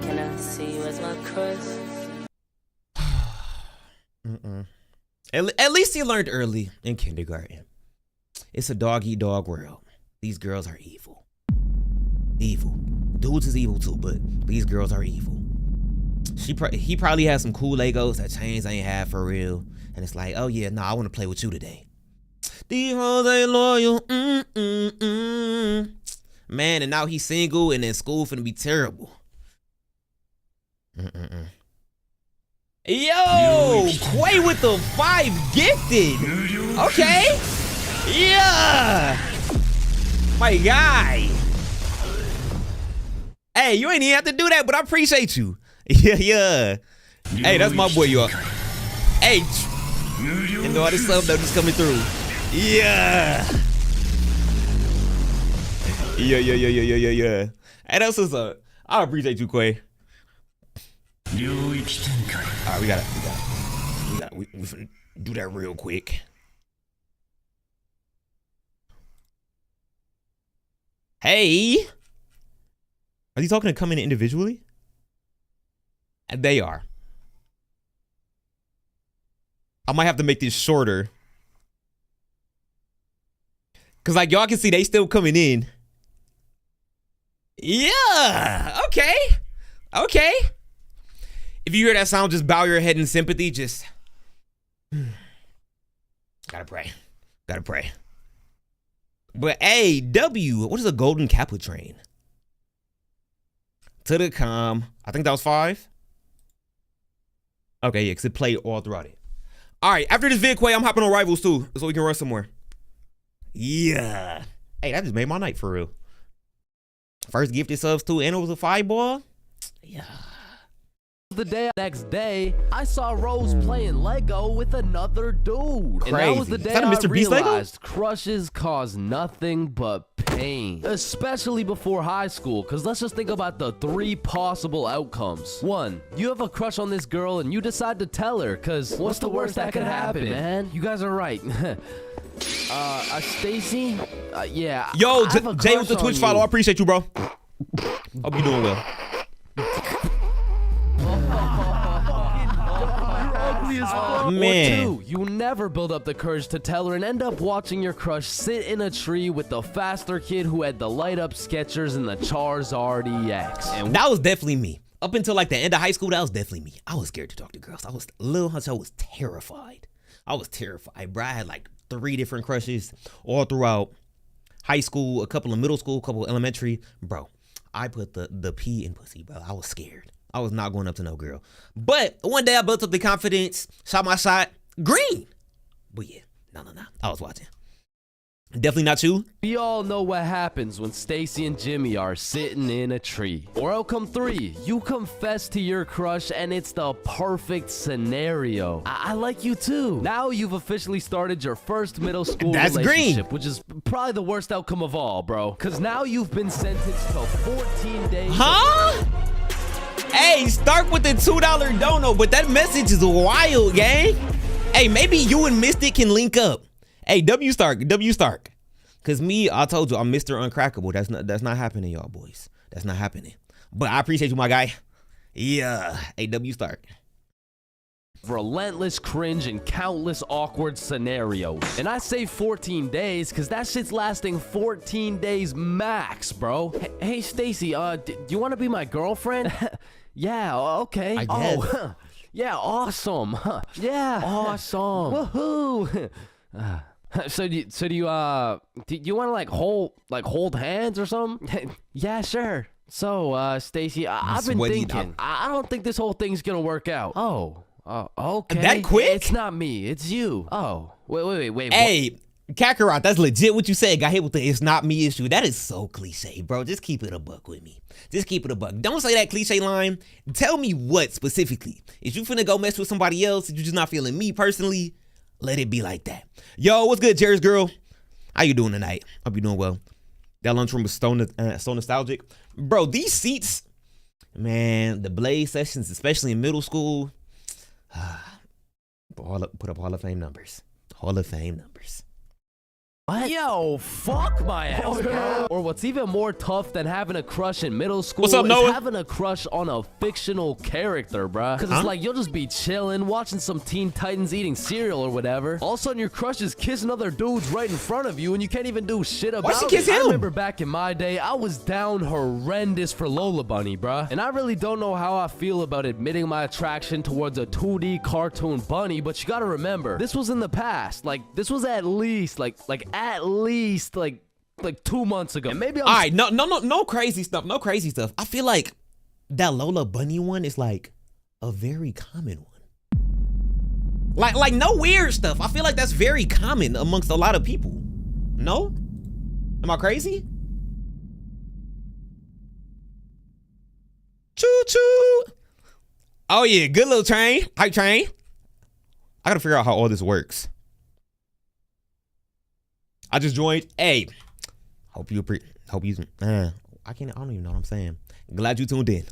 Can I see you as my crush? At least you learned early in kindergarten. It's a dog-eat-dog world. These girls are evil. Evil. Dudes is evil too, but these girls are evil. He probably has some cool Legos that Chains ain't had for real. And it's like, oh yeah, I want to play with you today. These hoes ain't loyal. Man, and now he's single and in school finna be terrible. Yo, Quay with the 5 gifted. Okay. Yeah. My guy. Hey, you ain't even have to do that, but I appreciate you. Yeah. Hey, that's my boy, y'all. Hey. You know all this stuff that just coming through. Yeah. Yeah. Hey, that's what's up. I appreciate you, Quay. Alright, we finna do that real quick. Hey! Are you talking to come in individually? They are. I might have to make this shorter. Cause like y'all can see they still coming in. Yeah! Okay. If you hear that sound, just bow your head in sympathy. Just gotta pray. But hey, what is a golden Kappa train? To the calm. I think that was 5. Okay, yeah, because it played all throughout it. All right, after this vid, Quay, I'm hopping on Rivals too, so we can run somewhere. Yeah. Hey, that just made my night for real. First gifted subs too, and it was a 5-ball. Yeah. The next day, I saw Rose playing Lego with another dude. Crazy. And that was the day Is that a Mr. I Beast Lego? realized crushes cause nothing but pain. Especially before high school, because let's just think about the 3 possible outcomes. 1, you have a crush on this girl and you decide to tell her, because what's the worst that could happen, man? You guys are right. Stacy? Yeah. Yo, I have a Jay with the crush Twitch on follow. you. I appreciate you, bro. Hope you doing well. Man. Or 2, you never build up the courage to tell her and end up watching your crush sit in a tree with the faster kid who had the light up Skechers and the Charizard EX. And That was definitely me. Up until like the end of high school, that was definitely me. I was scared to talk to girls. Lil Hunter was terrified. Bro, I had like 3 different crushes all throughout high school, a couple of middle school, a couple of elementary. Bro, I put the P in pussy, bro. I was scared. I was not going up to no girl. But one day I built up the confidence, shot my shot, green. But yeah, no. I was watching. Definitely not you. we all know what happens when Stacy and Jimmy are sitting in a tree. Or outcome 3, you confess to your crush and it's the perfect scenario. I like you too. Now you've officially started your first middle school relationship, which is probably the worst outcome of all, bro. Cause now you've been sentenced to 14 days. Huh? Hey, start with the $2 dono, but that message is wild, gang. Hey, maybe you and Mystic can link up. Hey, W Stark. Cause me, I told you, I'm Mr. Uncrackable. That's not happening, y'all boys. That's not happening. But I appreciate you, my guy. Yeah. Hey, W Stark. Relentless cringe and countless awkward scenarios. And I say 14 days because that shit's lasting 14 days max, bro. Hey Stacy, do you want to be my girlfriend? Yeah, okay. I guess. Oh, yeah, awesome. Yeah, awesome. Woohoo. So do you want to like hold hands or something? Yeah, sure. So, Stacy, I've been thinking. I don't think this whole thing's gonna work out. Oh, okay. That quick? It's not me. It's you. Oh, wait. Hey, Kakarot, that's legit what you said. Got hit with the "it's not me" issue. That is so cliche, bro. Just keep it a buck with me. Just keep it a buck. Don't say that cliche line. Tell me what specifically. If you finna go mess with somebody else, if you're just not feeling me personally, let it be like that. Yo, what's good, Jerry's girl? How you doing tonight? Hope you're doing well. That lunchroom was so nostalgic. Bro, these seats, man, the Blaze sessions, especially in middle school, put up Hall of Fame numbers. Hall of Fame numbers. What? Yo, fuck my ass, bro. Or what's even more tough than having a crush in middle school What's up, Noah? is having a crush on a fictional character, bruh. Because it's like you'll just be chilling, watching some Teen Titans eating cereal or whatever. All of a sudden, your crush is kissing other dudes right in front of you, and you can't even do shit about Why'd she kiss it. him? I remember back in my day, I was down horrendous for Lola Bunny, bruh. And I really don't know how I feel about admitting my attraction towards a 2D cartoon bunny, but you gotta remember, this was in the past. Like, this was at least, like 2 months ago. And maybe I'm... All right, no crazy stuff. No crazy stuff. I feel like that Lola Bunny one is like a very common one. Like no weird stuff. I feel like that's very common amongst a lot of people. No? Am I crazy? Choo choo. Oh yeah, good little train. Hype train. I gotta figure out how all this works. I just joined. Hey, I don't even know what I'm saying. Glad you tuned in.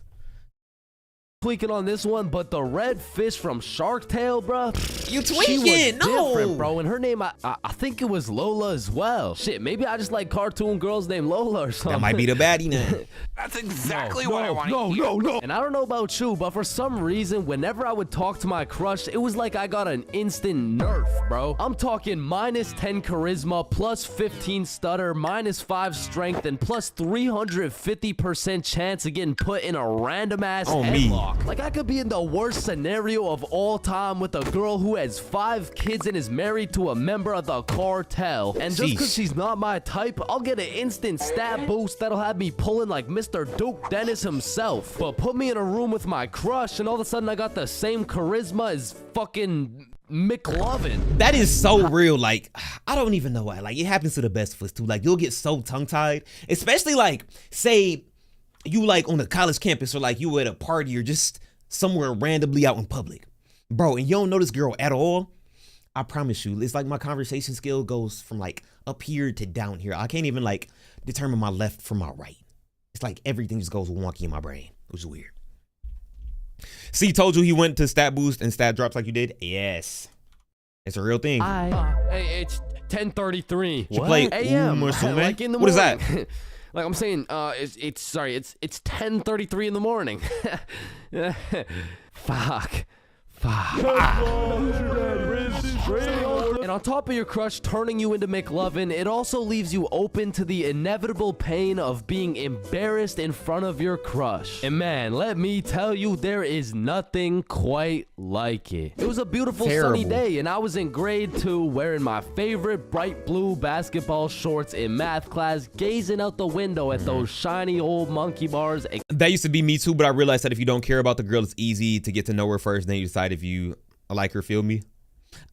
Tweaking on this one, but the red fish from Shark Tale, bro. You She tweaking? was No, different, bro. And her name, I think it was Lola as well. Shit, maybe I just like cartoon girls named Lola or something. That might be the baddie now. That's exactly what I want to hear. No. And I don't know about you, but for some reason, whenever I would talk to my crush, it was like I got an instant nerf, bro. I'm talking minus 10 charisma, plus 15 stutter, minus 5 strength, and plus 350% chance of getting put in a random ass headlock. Like I could be in the worst scenario of all time with a girl who has 5 kids and is married to a member of the cartel. And just because she's not my type, I'll get an instant stat boost that'll have me pulling like Mr. Duke Dennis himself. But put me in a room with my crush and all of a sudden I got the same charisma as fucking McLovin. That is so real. Like, I don't even know why. Like, it happens to the best of us too. Like, you'll get so tongue-tied. Especially like, say, you like on a college campus or like you at a party or just somewhere randomly out in public. Bro, and you don't know this girl at all. I promise you, it's like my conversation skill goes from like up here to down here. I can't even like determine my left from my right. It's like everything just goes wonky in my brain, which is weird. See, told you he went to stat boost and stat drops like you did? Yes. It's a real thing. Hey, it's 10:33. You play a.m. Like in the morning. What is that? Like I'm saying, it's 10:33 in the morning. Fuck. And on top of your crush turning you into McLovin, it also leaves you open to the inevitable pain of being embarrassed in front of your crush. And man, let me tell you, there is nothing quite like it. It was a beautiful sunny day, and I was in grade 2 wearing my favorite bright blue basketball shorts in math class, gazing out the window at those shiny old monkey bars. That used to be me too, but I realized that if you don't care about the girl, it's easy to get to know her first, then you decide if you like her, feel me?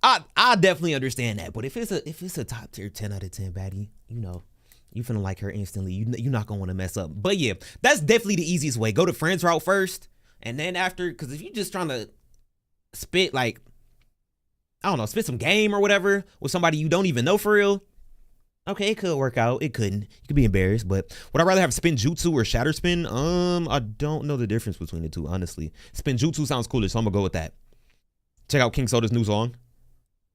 I definitely understand that, but if it's a top tier 10 out of 10 baddie, you know, you finna like her instantly. You're not gonna want to mess up. But yeah, that's definitely the easiest way. Go to friends route first, and then after, because if you're just trying to spit like, I don't know, spit some game or whatever with somebody you don't even know for real, okay, it could work out. It couldn't. You could be embarrassed, but would I rather have spin jutsu or shatter spin? I don't know the difference between the two, honestly. Spin jutsu sounds cooler, so I'm gonna go with that. Check out King Soda's new song.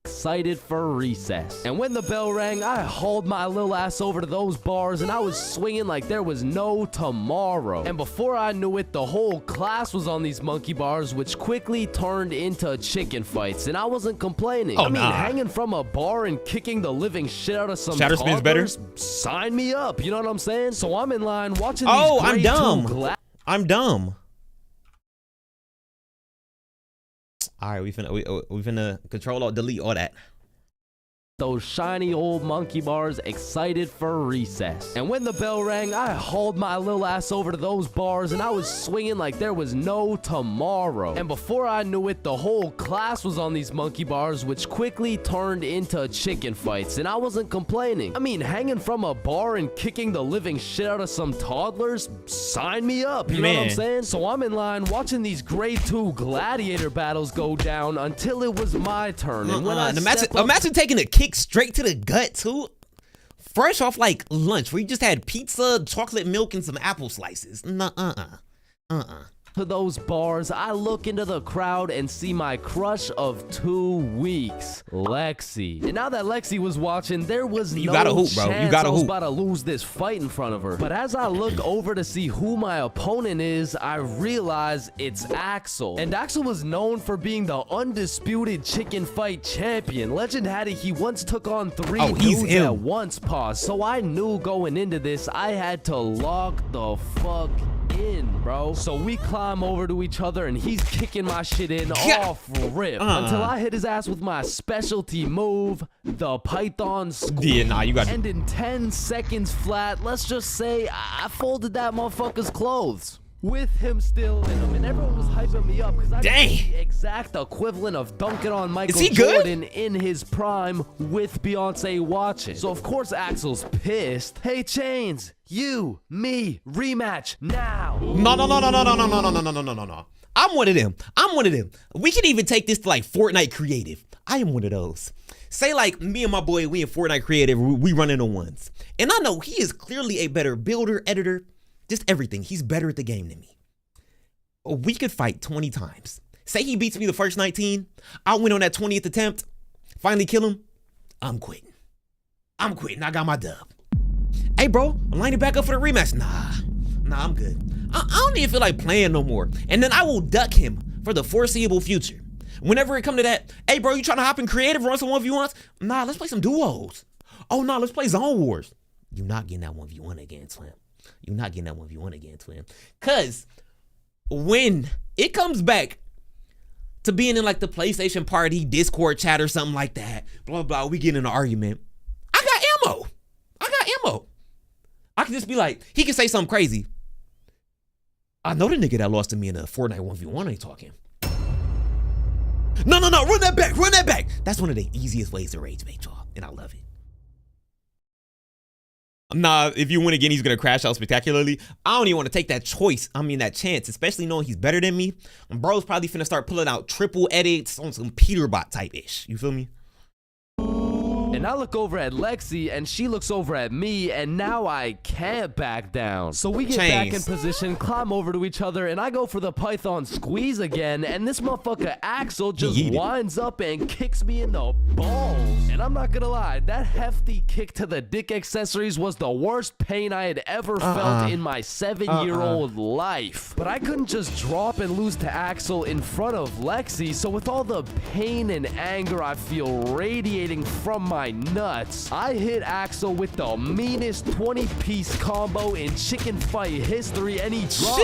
Excited for recess. And when the bell rang, I hauled my little ass over to those bars and I was swinging like there was no tomorrow. And before I knew it, the whole class was on these monkey bars, which quickly turned into chicken fights. And I wasn't complaining. I mean, hanging from a bar and kicking the living shit out of some Shatter spin's better. Sign me up, you know what I'm saying? So I'm in line watching these I'm dumb. All right, we finna control or delete all that. those shiny old monkey bars, excited for recess. And when the bell rang, I hauled my little ass over to those bars and I was swinging like there was no tomorrow. And before I knew it, the whole class was on these monkey bars, which quickly turned into chicken fights, and I wasn't complaining. I mean, hanging from a bar and kicking the living shit out of some toddlers, sign me up, you know what I'm saying? So I'm in line watching these grade 2 gladiator battles go down until it was my turn. And when I imagine taking a kick straight to the gut too, fresh off like lunch where you just had pizza, chocolate milk, and some apple slices. To those bars, I look into the crowd and see my crush of 2 weeks, Lexi. And now that Lexi was watching, there was no chance I was about to lose this fight in front of her. But as I look over to see who my opponent is, I realize it's Axel. And Axel was known for being the undisputed chicken fight champion. Legend had it he once took on 3 dudes at once, pause. So I knew going into this, I had to lock the fuck in, bro. So we climb over to each other and he's kicking my shit in off rip until I hit his ass with my specialty move, the Python squeeze. And in 10 seconds flat, let's just say I folded that motherfucker's clothes. With him still in him, and everyone was hyping me up because I did the exact equivalent of dunking on Michael Jordan in his prime with Beyonce watching. So of course Axel's pissed. Hey Chains, you, me, rematch now. No. I'm one of them. We can even take this to like Fortnite creative. I am one of those. Say like me and my boy, we in Fortnite creative, we run into ones. And I know he is clearly a better builder, editor, just everything. He's better at the game than me. We could fight 20 times. Say he beats me the first 19. I win on that 20th attempt. Finally kill him. I'm quitting. I got my dub. Hey, bro, I'm lining back up for the rematch. Nah, I'm good. I don't even feel like playing no more. And then I will duck him for the foreseeable future. Whenever it come to that, hey, bro, you trying to hop in creative, run some 1v1s? Nah, let's play some duos. Oh, no, let's play Zone Wars. You're not getting that 1v1 again, Twin. You're not getting that 1v1 again, Twin. Because when it comes back to being in like the PlayStation party, Discord chat or something like that, blah, blah, we get in an argument. I got ammo. I can just be like, he can say something crazy. I know the nigga that lost to me in a Fortnite 1v1 ain't talking. No, run that back. That's one of the easiest ways to rage bait, y'all, and I love it. Nah, if you win again, he's gonna crash out spectacularly. I don't even want to take that chance, especially knowing he's better than me. Bro's probably finna start pulling out triple edits on some Peterbot type ish. You feel me? And I look over at Lexi and she looks over at me, and now I can't back down. So we get back in position, climb over to each other, and I go for the Python squeeze again, and this motherfucker Axel just winds up and kicks me in the balls. And I'm not gonna lie, that hefty kick to the dick accessories was the worst pain I had ever felt in my 7-year-old life. But I couldn't just drop and lose to Axel in front of Lexi, so with all the pain and anger I feel radiating from my nuts, I hit Axel with the meanest 20-piece combo in chicken fight history, and he dropped.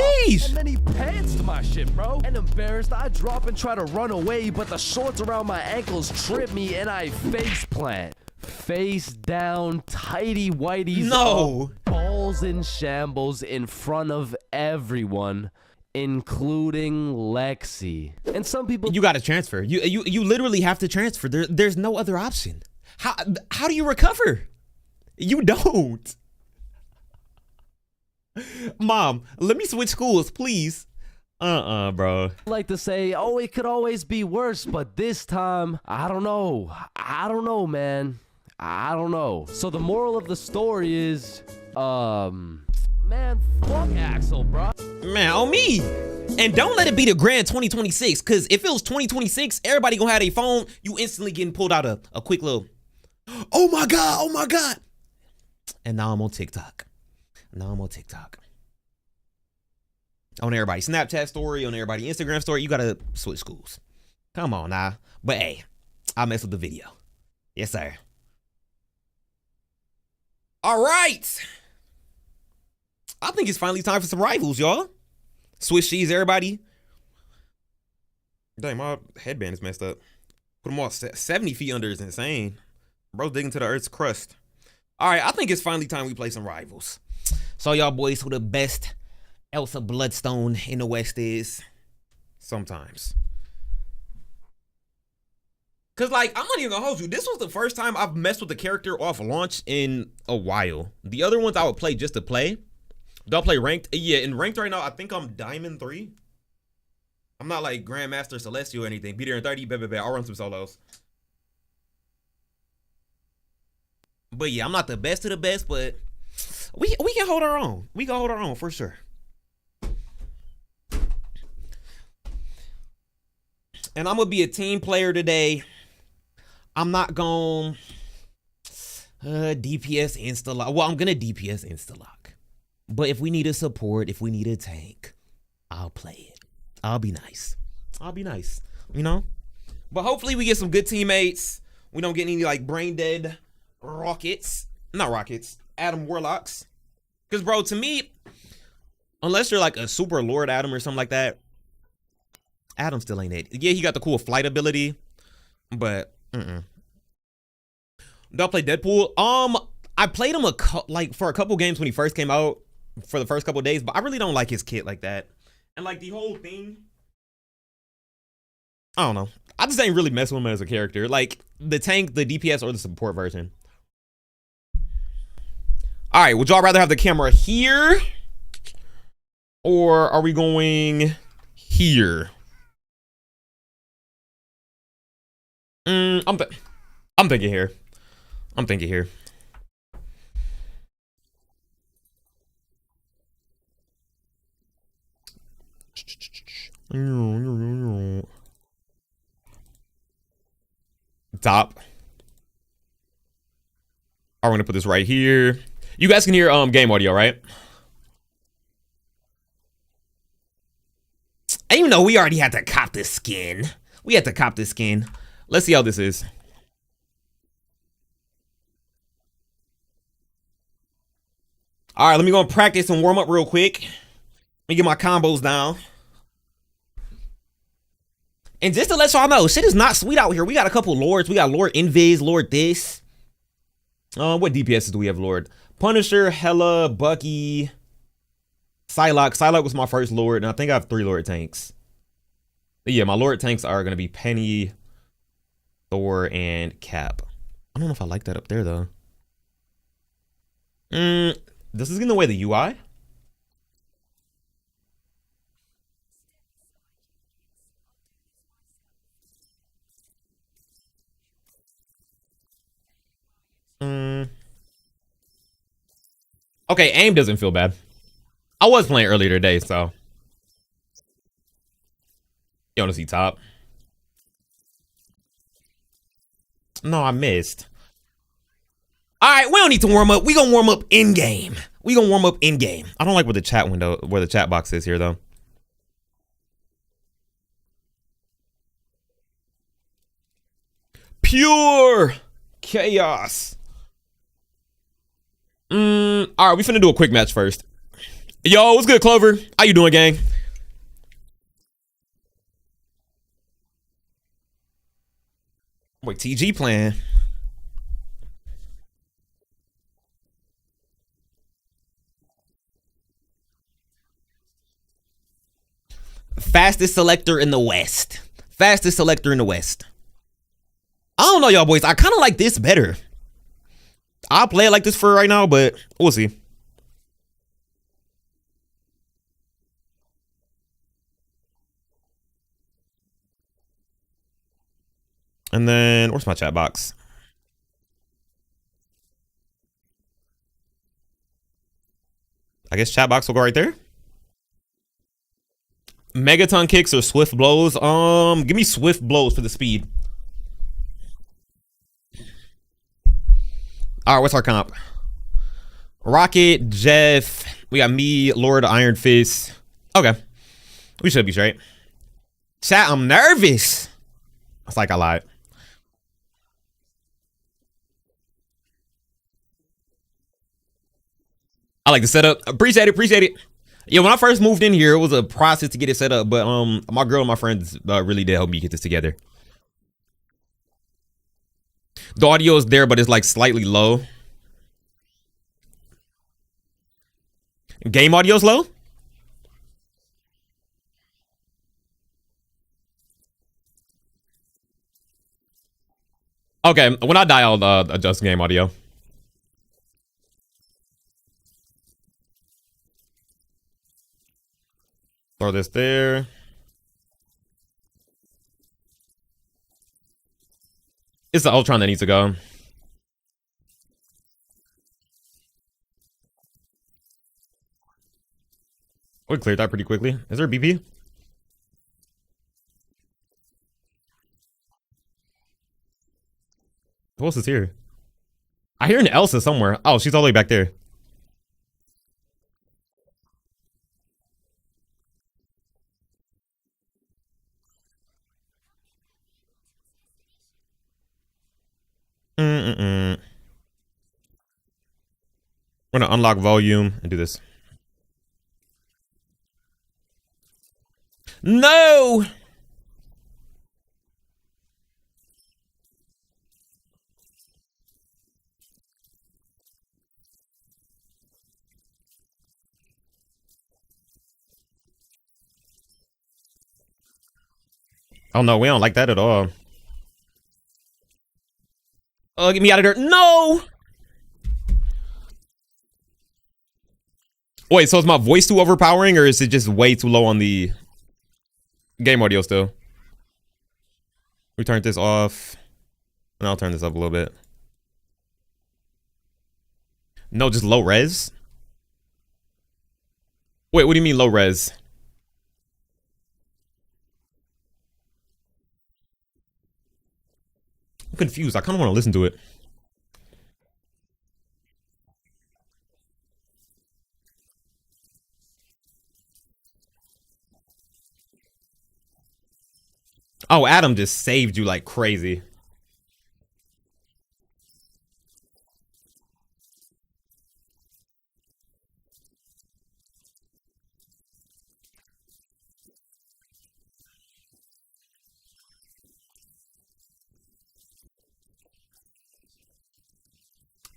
And then he pantsed my shit, bro. And embarrassed, I drop and try to run away, but the shorts around my ankles trip me and I face plant. Face down, tighty whities, balls in shambles in front of everyone, including Lexi. And some people, you gotta transfer. You literally have to transfer. There's no other option. How do you recover? You don't. Mom, let me switch schools, please. Bro. I like to say, oh, it could always be worse, but this time, I don't know, man. I don't know. So the moral of the story is, man, fuck Axel, bro. Man, on me. And don't let it be the grand 2026, because if it was 2026, everybody gonna have their phone, you instantly getting pulled out a quick little, oh my God. And now I'm on TikTok. On everybody Snapchat story, on everybody Instagram story, you gotta switch schools. Come on now. But hey, I'll mess with the video. Yes, sir. All right. I think it's finally time for some rivals, y'all. Switch cheese, everybody. Dang, my headband is messed up. Put them all 70 feet under is insane. Bro's digging to the earth's crust. All right, I think it's finally time we play some rivals. So y'all boys, who the best Elsa Bloodstone in the West is? Sometimes. Cause like, I'm not even gonna hold you. This was the first time I've messed with the character off launch in a while. The other ones I would play just to play. Don't play ranked. Yeah, in ranked right now, I think I'm Diamond 3. I'm not like Grandmaster Celestial or anything. Be there in 30, baby. I'll run some solos. But yeah, I'm not the best of the best, but we can hold our own. We can hold our own for sure. And I'm gonna be a team player today. I'm not gonna DPS insta-lock. Well, I'm gonna DPS insta-lock. But if we need a support, if we need a tank, I'll play it. I'll be nice. I'll be nice, you know? But hopefully we get some good teammates. We don't get any like brain dead rockets. Not rockets. Adam Warlocks. Because, bro, to me, unless you're like a super Lord Adam or something like that, Adam still ain't it. Yeah, he got the cool flight ability, but Do I play Deadpool? I played him for a couple games when he first came out for the first couple days, but I really don't like his kit like that. And like the whole thing, I don't know. I just ain't really messing with him as a character. Like the tank, the DPS, or the support version. All right, would y'all rather have the camera here, or are we going here? I'm thinking here. I'm thinking here. Top. I'm gonna put this right here. You guys can hear game audio, right? And you know we already had to cop this skin. We had to cop this skin. Let's see how this is. All right, let me go and practice and warm up real quick. Let me get my combos down. And just to let y'all know, shit is not sweet out here. We got a couple lords. We got Lord Invis, Lord this. What DPSs do we have, Lord? Punisher, Hela, Bucky, Psylocke. Psylocke was my first Lord, and I think I have 3 Lord tanks. But yeah, my Lord tanks are gonna be Penny, Thor, and Cap. I don't know if I like that up there though. This is getting away the UI. Okay, aim doesn't feel bad. I was playing earlier today, so. You wanna see top? No, I missed. All right, we don't need to warm up. We gonna warm up in game. We gonna warm up in game. I don't like where the chat window, where the chat box is here though. Pure chaos. All right, we finna do a quick match first. Yo, what's good, Clover? How you doing, gang? Wait, TG playing. Fastest selector in the West. Fastest selector in the West. I don't know, y'all boys. I kind of like this better. I'll play it like this for right now, but we'll see. And then, where's my chat box? I guess chat box will go right there. Megaton kicks or swift blows? Give me swift blows for the speed. All right, what's our comp? Rocket, Jeff. We got me, Lord Iron Fist. Okay, we should be straight. Chat, I'm nervous. It's like I lied. I like the setup. Appreciate it. Appreciate it. Yeah, when I first moved in here, it was a process to get it set up, but my girl and my friends really did help me get this together. The audio is there, but it's like slightly low. Game audio's low? Okay, when I die, I'll adjust game audio. Throw this there. It's the Ultron that needs to go. We cleared that pretty quickly. Is there a BP? Who else is here? I hear an Elsa somewhere. Oh, she's all the way back there. We're gonna unlock volume and do this. No! Oh no, we don't like that at all. Oh, get me out of there. No! Wait, so is my voice too overpowering, or is it just way too low on the game audio still? We turned this off. And I'll turn this up a little bit. No, just low res? Wait, what do you mean low res? I'm confused. I kind of want to listen to it. Oh, Adam just saved you like crazy.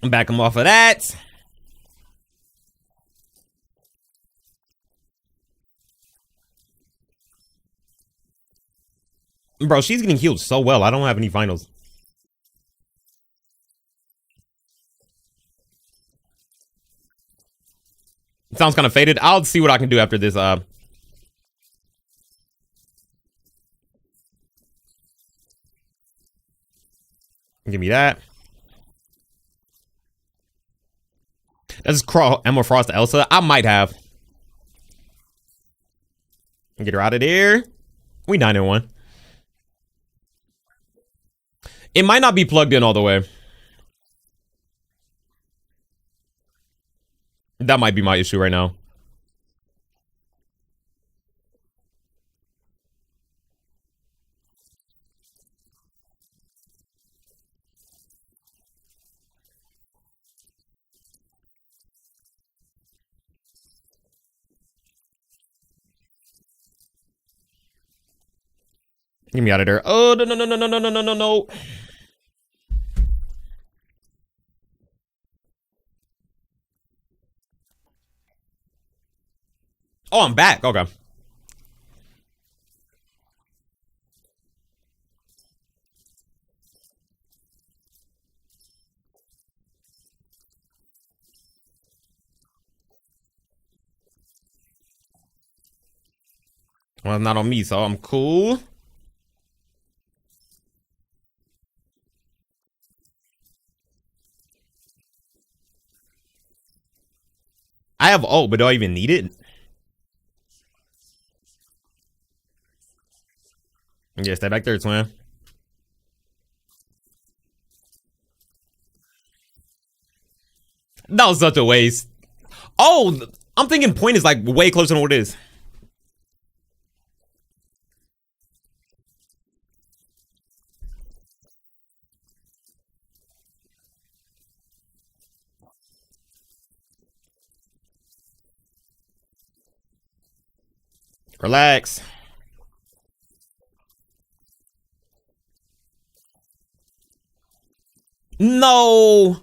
Back him off of that. Bro, she's getting healed so well. I don't have any finals. Sounds kind of faded. I'll see what I can do after this. Give me that. Let's crawl Emma Frost to Elsa. I might have. Get her out of there. We 9-1. It might not be plugged in all the way. That might be my issue right now. Get me out of there. Oh, no, no, no, no, no, no, no, no, no. Oh, I'm back. Okay. Well, it's not on me, so I'm cool. I have ult, but do I even need it? Yeah, stay back there, twin. That was such a waste. Oh, I'm thinking point is like way closer than what it is. Relax. No.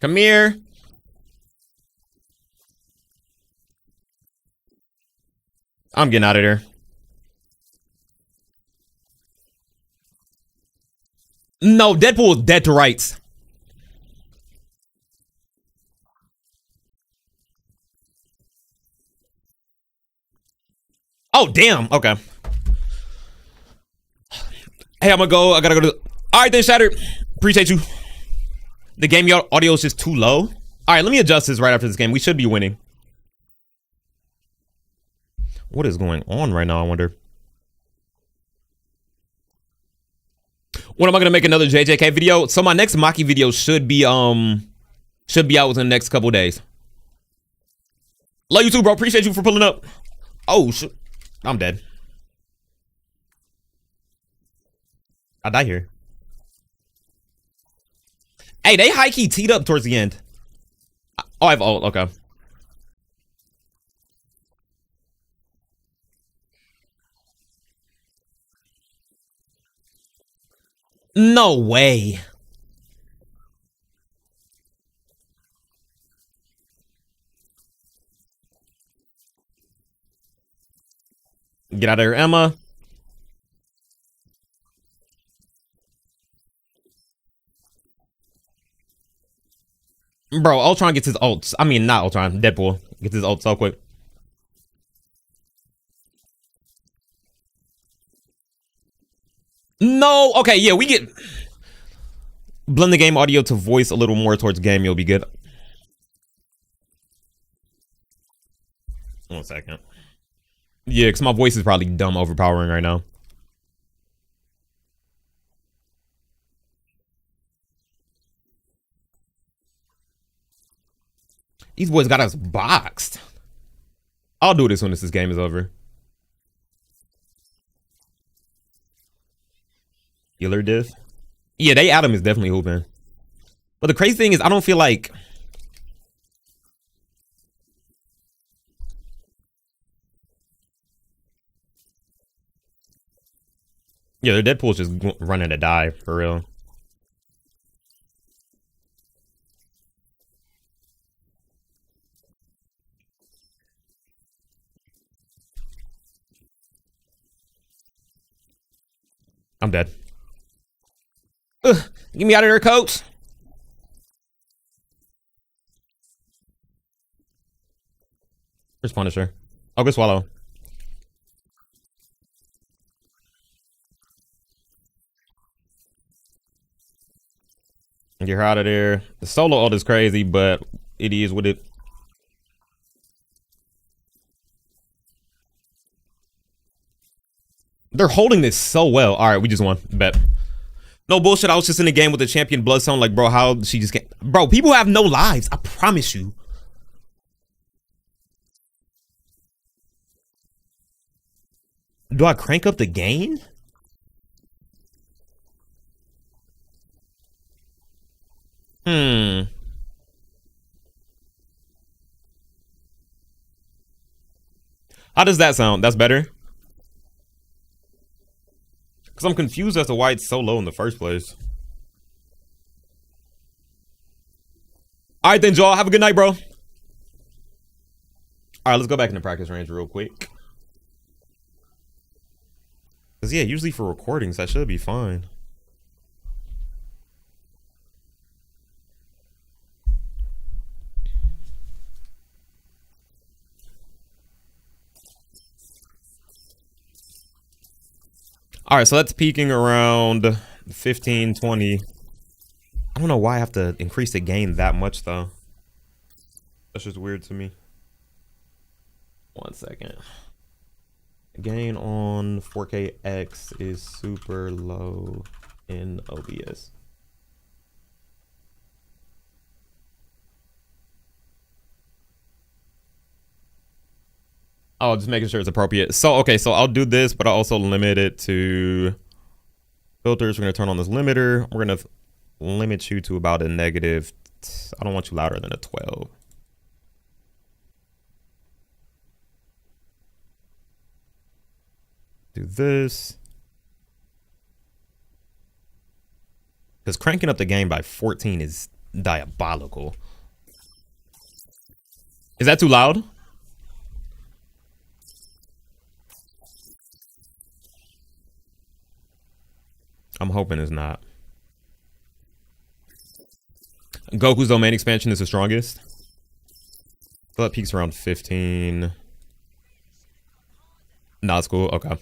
Come here. I'm getting out of there. No, Deadpool is dead to rights. Oh, damn. Okay. Hey, I'm gonna go. I gotta go to. All right, then, Shattered. Appreciate you. The game audio is just too low. All right, let me adjust this right after this game. We should be winning. What is going on right now, I wonder? When am I gonna make another JJK video? So my next Maki video should be out within the next couple days. Love you too, bro. Appreciate you for pulling up. Oh shit. I'm dead. I die here. Hey, they high-key teed up towards the end. Oh, I have ult. Okay. No way. Get out of here, Emma. Bro, Ultron gets his ults. I mean, not Ultron. Deadpool gets his ult so quick. No. Okay, yeah, we get... Blend the game audio to voice a little more towards game. You'll be good. 1 second. Yeah, because my voice is probably dumb overpowering right now. These boys got us boxed. I'll do it as soon as this game is over. Healer diff. Yeah, they Adam is definitely hooping. But the crazy thing is, I don't feel like... Yeah, their Deadpool's just running to die, for real. I'm dead. Ugh, get me out of there, coach. Where's Punisher? I'll go swallow. Get her out of there. The solo ult is crazy, but it is what it. They're holding this so well. All right, we just won. Bet. No bullshit. I was just in the game with the champion Bloodstone. Like, bro, how she just can't. Bro, people have no lives. I promise you. Do I crank up the gain? How does that sound? That's better? Because I'm confused as to why it's so low in the first place. All right, then, Joel. Have a good night, bro. All right, let's go back into practice range real quick. Because, yeah, usually for recordings, that should be fine. All right, so that's peaking around 15, 20. I don't know why I have to increase the gain that much, though. That's just weird to me. 1 second. Gain on 4KX is super low in OBS. Oh, just making sure it's appropriate. So, okay, so I'll do this, but I'll also limit it to filters. We're going to turn on this limiter. We're going to limit you to about a negative. I don't want you louder than a 12. Do this. Because cranking up the game by 14 is diabolical. Is that too loud? I'm hoping it's not. Goku's domain expansion is the strongest. I feel it peaks around 15. Nah, it's cool. Okay.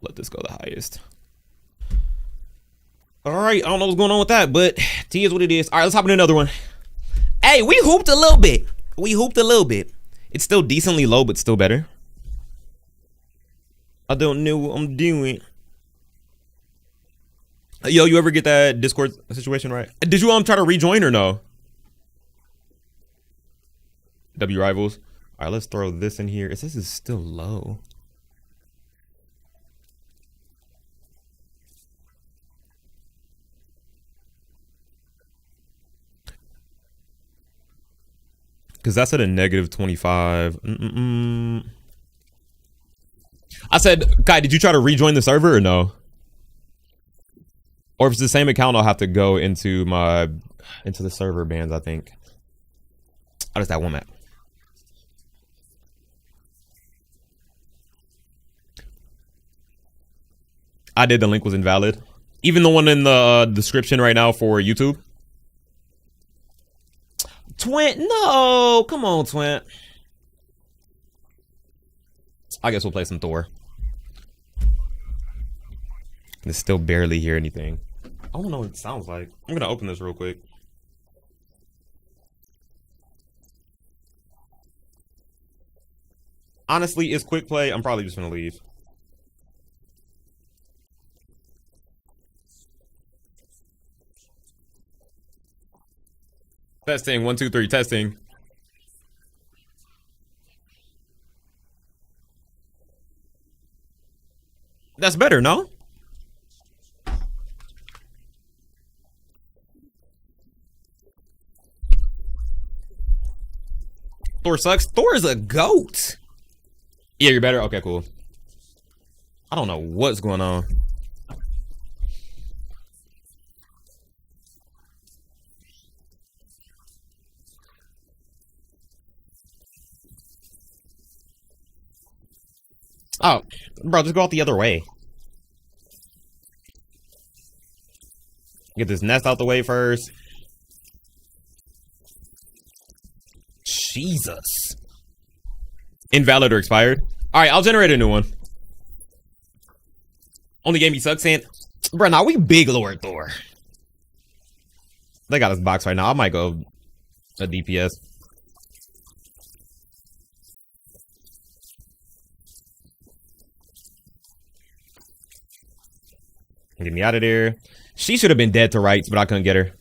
Let this go the highest. All right, I don't know what's going on with that, but T is what it is. All right, let's hop into another one. Hey, we hooped a little bit. We hooped a little bit. It's still decently low, but still better. I don't know what I'm doing. Yo, you ever get that Discord situation right? Did you try to rejoin or no? W Rivals. All right, let's throw this in here. This is still low. Because that's at a negative 25. I said, Kai, did you try to rejoin the server or no? Or if it's the same account, I'll have to go into the server bans, I think. Oh, just that one map. I did. The link was invalid. Even the one in the description right now for YouTube. Twint, no, come on, Twint. I guess we'll play some Thor. I can still barely hear anything. I don't know what it sounds like. I'm gonna open this real quick. Honestly, it's quick play. I'm probably just gonna leave. Testing, 1, 2, 3, testing. That's better, no? Thor sucks. Thor is a goat. Yeah, you're better? Okay, cool. I don't know what's going on. Oh, bro, just go out the other way. Get this nest out the way first. Jesus. Invalid or expired. All right, I'll generate a new one. Only game he sucks in. Bro, now we big Lord Thor. They got this box right now. I might go a DPS. Get me out of there. She should have been dead to rights, but I couldn't get her.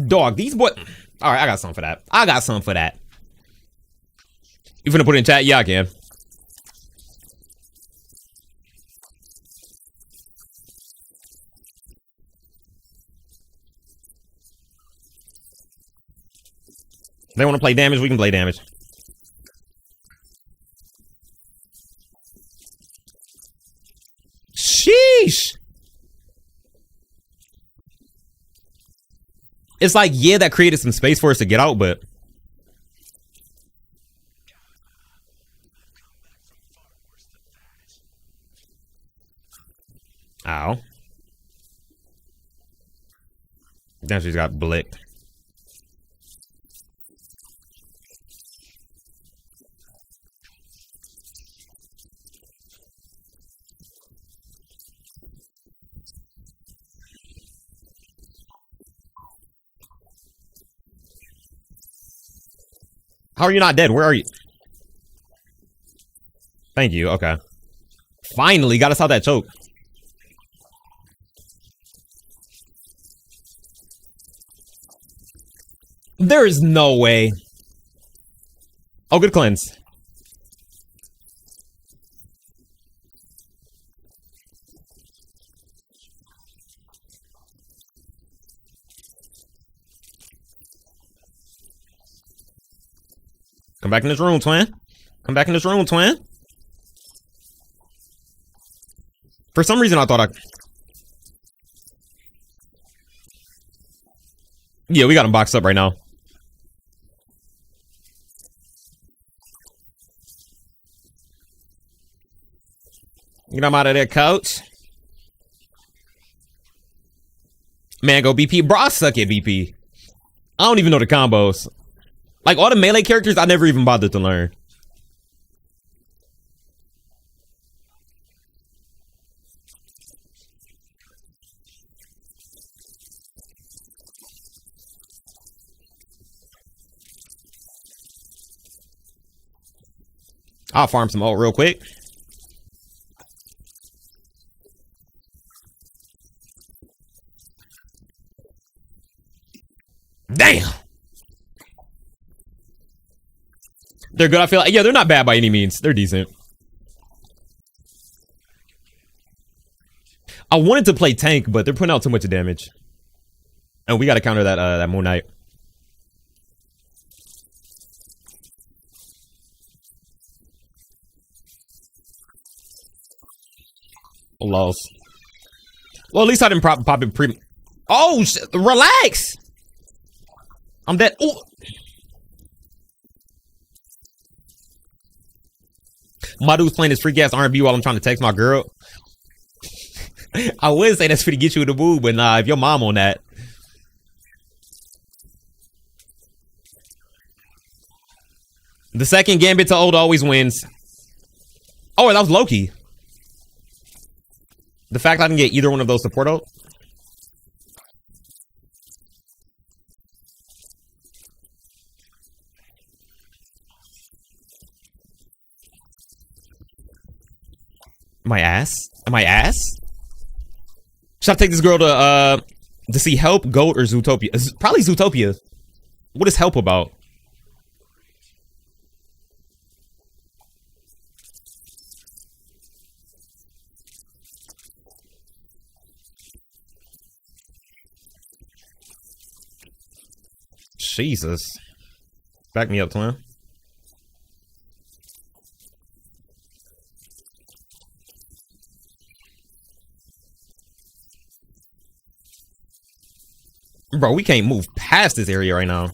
Dog, these boys. All right, I got something for that. I got something for that. You finna put it in chat? Yeah, I can. They want to play damage, we can play damage. Sheesh. It's like, yeah, that created some space for us to get out, but ow. Damn, she's got blicked. How are you not dead? Where are you? Thank you. Okay. Finally got us out that choke. There is no way. Oh, good cleanse. Come back in this room, twin. Come back in this room, twin. For some reason, I thought I... Yeah, we got him boxed up right now. Get him out of there, coach. Man, go BP. Bro, I suck at BP. I don't even know the combos. Like, all the melee characters, I never even bothered to learn. I'll farm some ult real quick. Damn. They're good, I feel like. Yeah, they're not bad by any means. They're decent. I wanted to play tank, but they're putting out too much damage. And we gotta counter that that Moon Knight. Lost. Well, at least I didn't pop it pre. Oh, relax. I'm dead. Ooh. My dude's playing this freak ass R&B while I'm trying to text my girl. I would say that's for to get you in the mood, but nah, if your mom on that. The second Gambit to ult always wins. Oh, that was Loki. The fact I can get either one of those support ult. Am I ass? Am I ass? Should I take this girl to see Help, Goat, or Zootopia? Probably Zootopia. What is Help about? Jesus. Back me up, twin. Bro, we can't move past this area right now.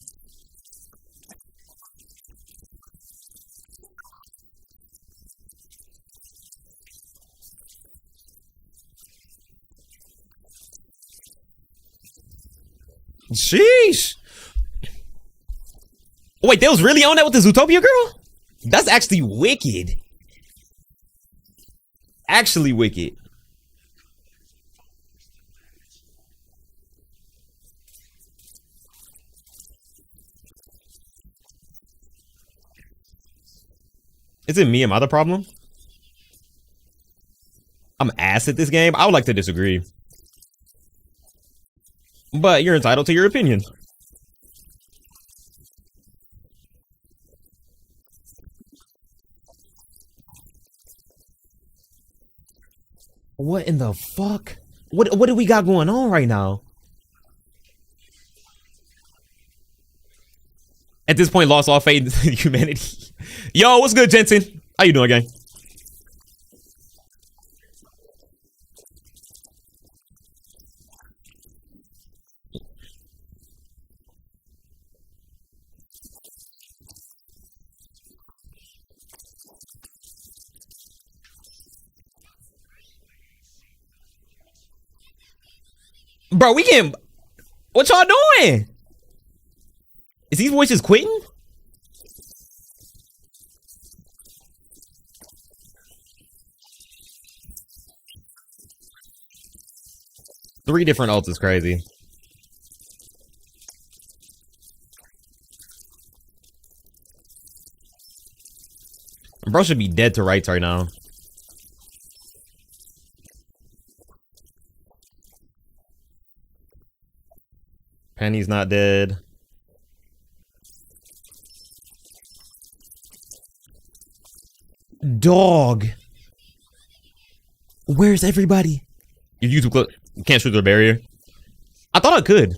Sheesh. Wait, they was really on that with the Zootopia girl? That's actually wicked. Actually wicked. Is it me? Am I the problem? I'm ass at this game. I would like to disagree. But you're entitled to your opinion. What in the fuck? What do we got going on right now? At this point, lost all faith in humanity. Yo, what's good, Jensen? How you doing, gang? Bro, we can't. What y'all doing? Is these voices quitting? Three different ults is crazy. Bro should be dead to rights right now. Penny's not dead. Dog. Where's everybody? If you can't shoot the barrier. I thought I could.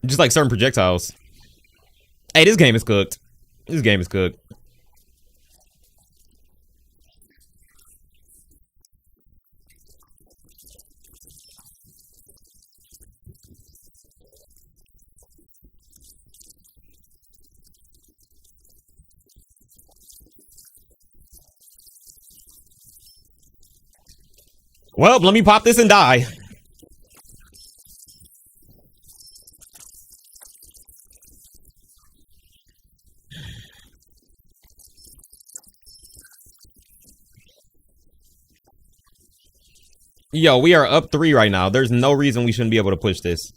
Just like certain projectiles. Hey, this game is cooked. This game is cooked. Well, let me pop this and die. Yo, we are up 3 right now. There's no reason we shouldn't be able to push this.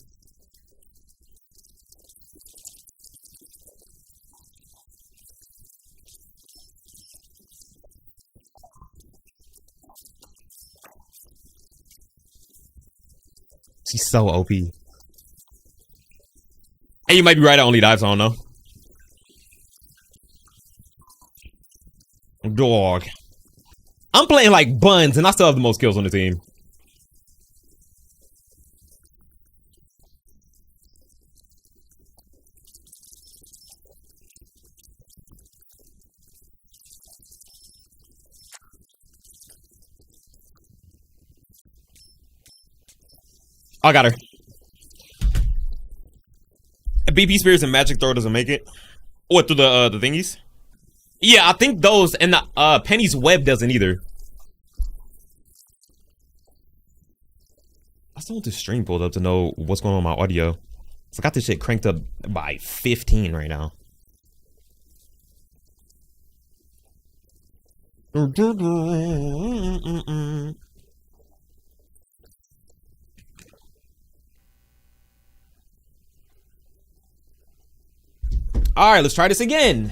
She's so OP. Hey, you might be right. I only dive, so I don't know. Dog. I'm playing like buns, and I still have the most kills on the team. I got her. BP Spears and Magic Throw doesn't make it. What, through the thingies? Yeah, I think those, and the Penny's Web doesn't either. I still want the stream pulled up to know what's going on with my audio. So I got this shit cranked up by 15 right now. All right, let's try this again.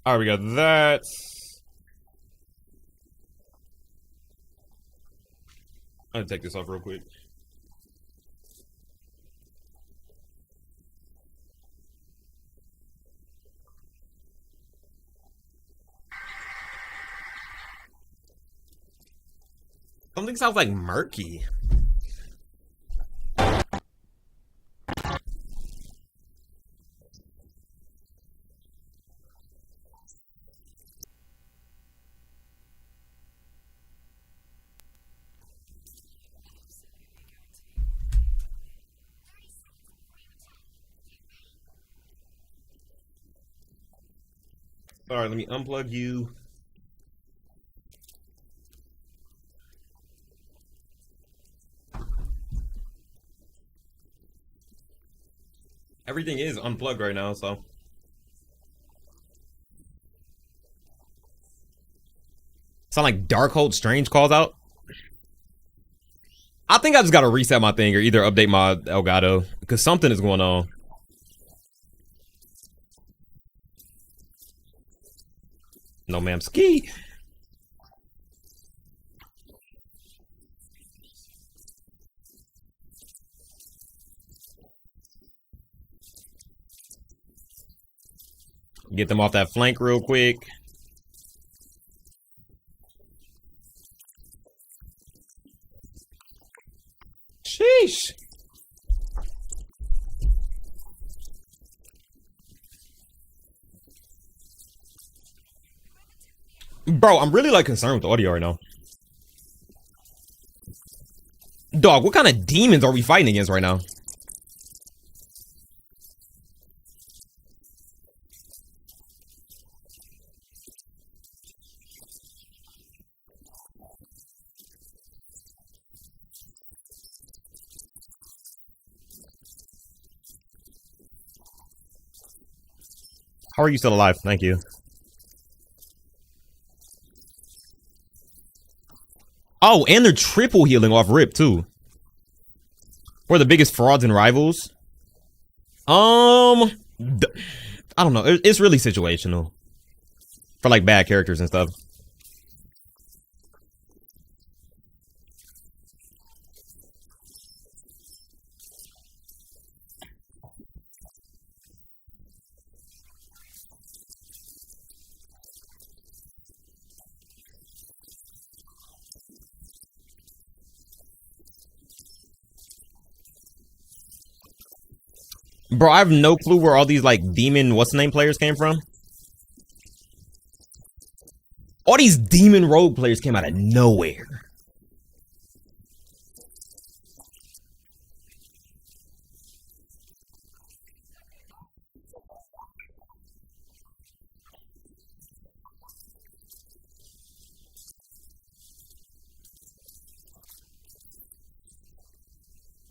All right, we got that. I'm gonna take this off real quick. Something sounds like murky. All right, let me unplug you. Everything is unplugged right now, so. Sound like Darkhold Strange calls out. I think I just gotta reset my thing or either update my Elgato because something is going on. No ma'am ski. Get them off that flank real quick. Sheesh. Bro, I'm really like concerned with the audio right now. Dog, what kind of demons are we fighting against right now? How are you still alive? Thank you. Oh, and they're triple healing off rip too. We're the biggest frauds and rivals. I don't know. It's really situational. For like bad characters and stuff. Bro, I have no clue where all these like demon what's the name players came from. All these demon rogue players came out of nowhere.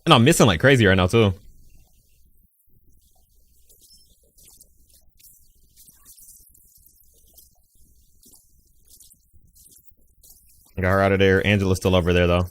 And I'm missing like crazy right now too. Got her out of there. Angela's still over there though.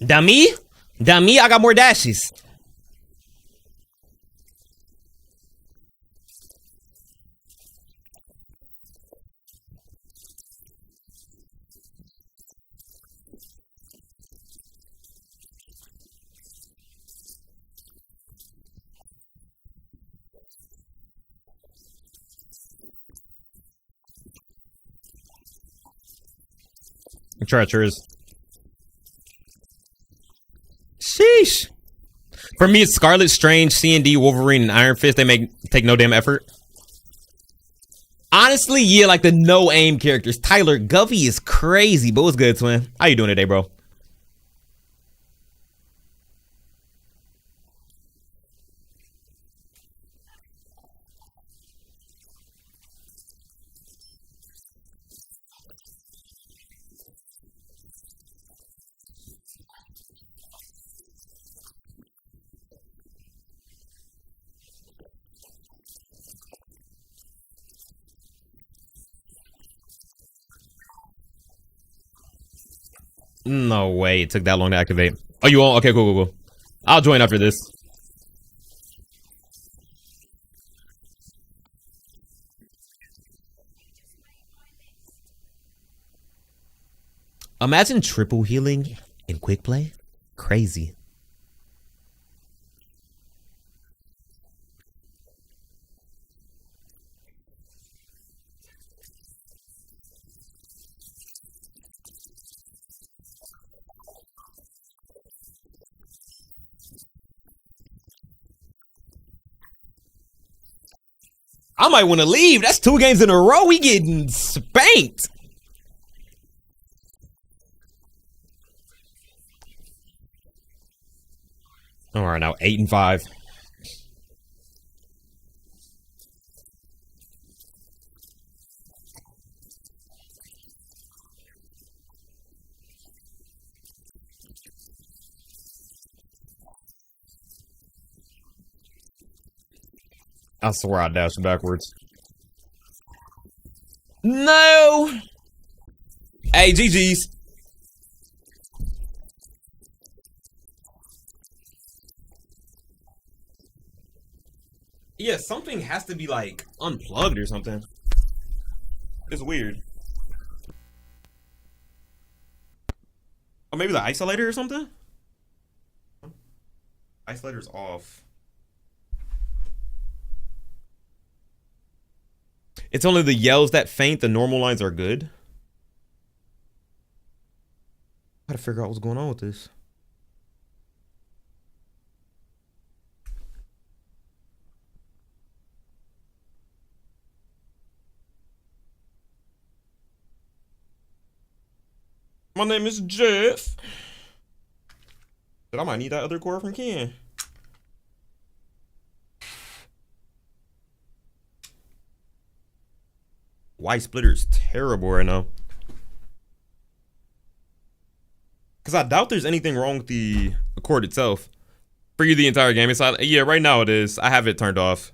Dummy? Dummy, I got more dashes. Treacherous. Sheesh. For me, it's Scarlet, Strange, C&D, Wolverine, and Iron Fist. They take no damn effort. Honestly, yeah, like the no aim characters. Tyler Guffey is crazy, but what's good, twin? How you doing today, bro? No way it took that long to activate. Oh, you all? Okay, cool, cool, cool. I'll join after this. Imagine triple healing in quick play. Crazy. I might want to leave. That's 2 games in a row. We getting spanked. All right, now 8-5. I swear I dashed backwards. No. Hey, GG's. Yeah, something has to be like unplugged or something. It's weird. Or maybe the isolator or something? Isolator's off. It's only the yells that faint. The normal lines are good. I gotta figure out what's going on with this. My name is Jeff. But I might need that other core from Ken. White Splitter's terrible right now. Because I doubt there's anything wrong with the Accord itself. Free the entire game. It's not, yeah, right now it is. I have it turned off.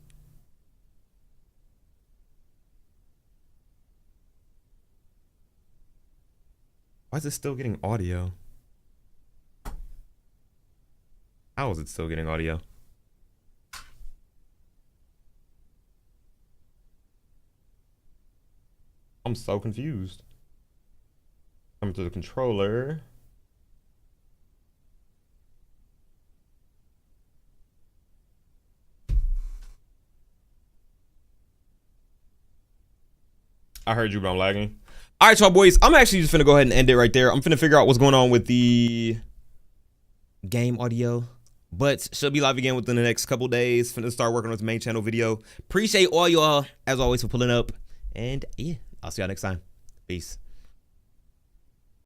Why is it still getting audio? How is it still getting audio? I'm so confused. Coming to the controller. I heard you, but I'm lagging. All right, y'all boys. I'm actually just finna go ahead and end it right there. I'm finna figure out what's going on with the game audio. But she'll be live again within the next couple days. Finna start working on the main channel video. Appreciate all y'all, as always, for pulling up. And yeah, I'll see y'all next time. Peace.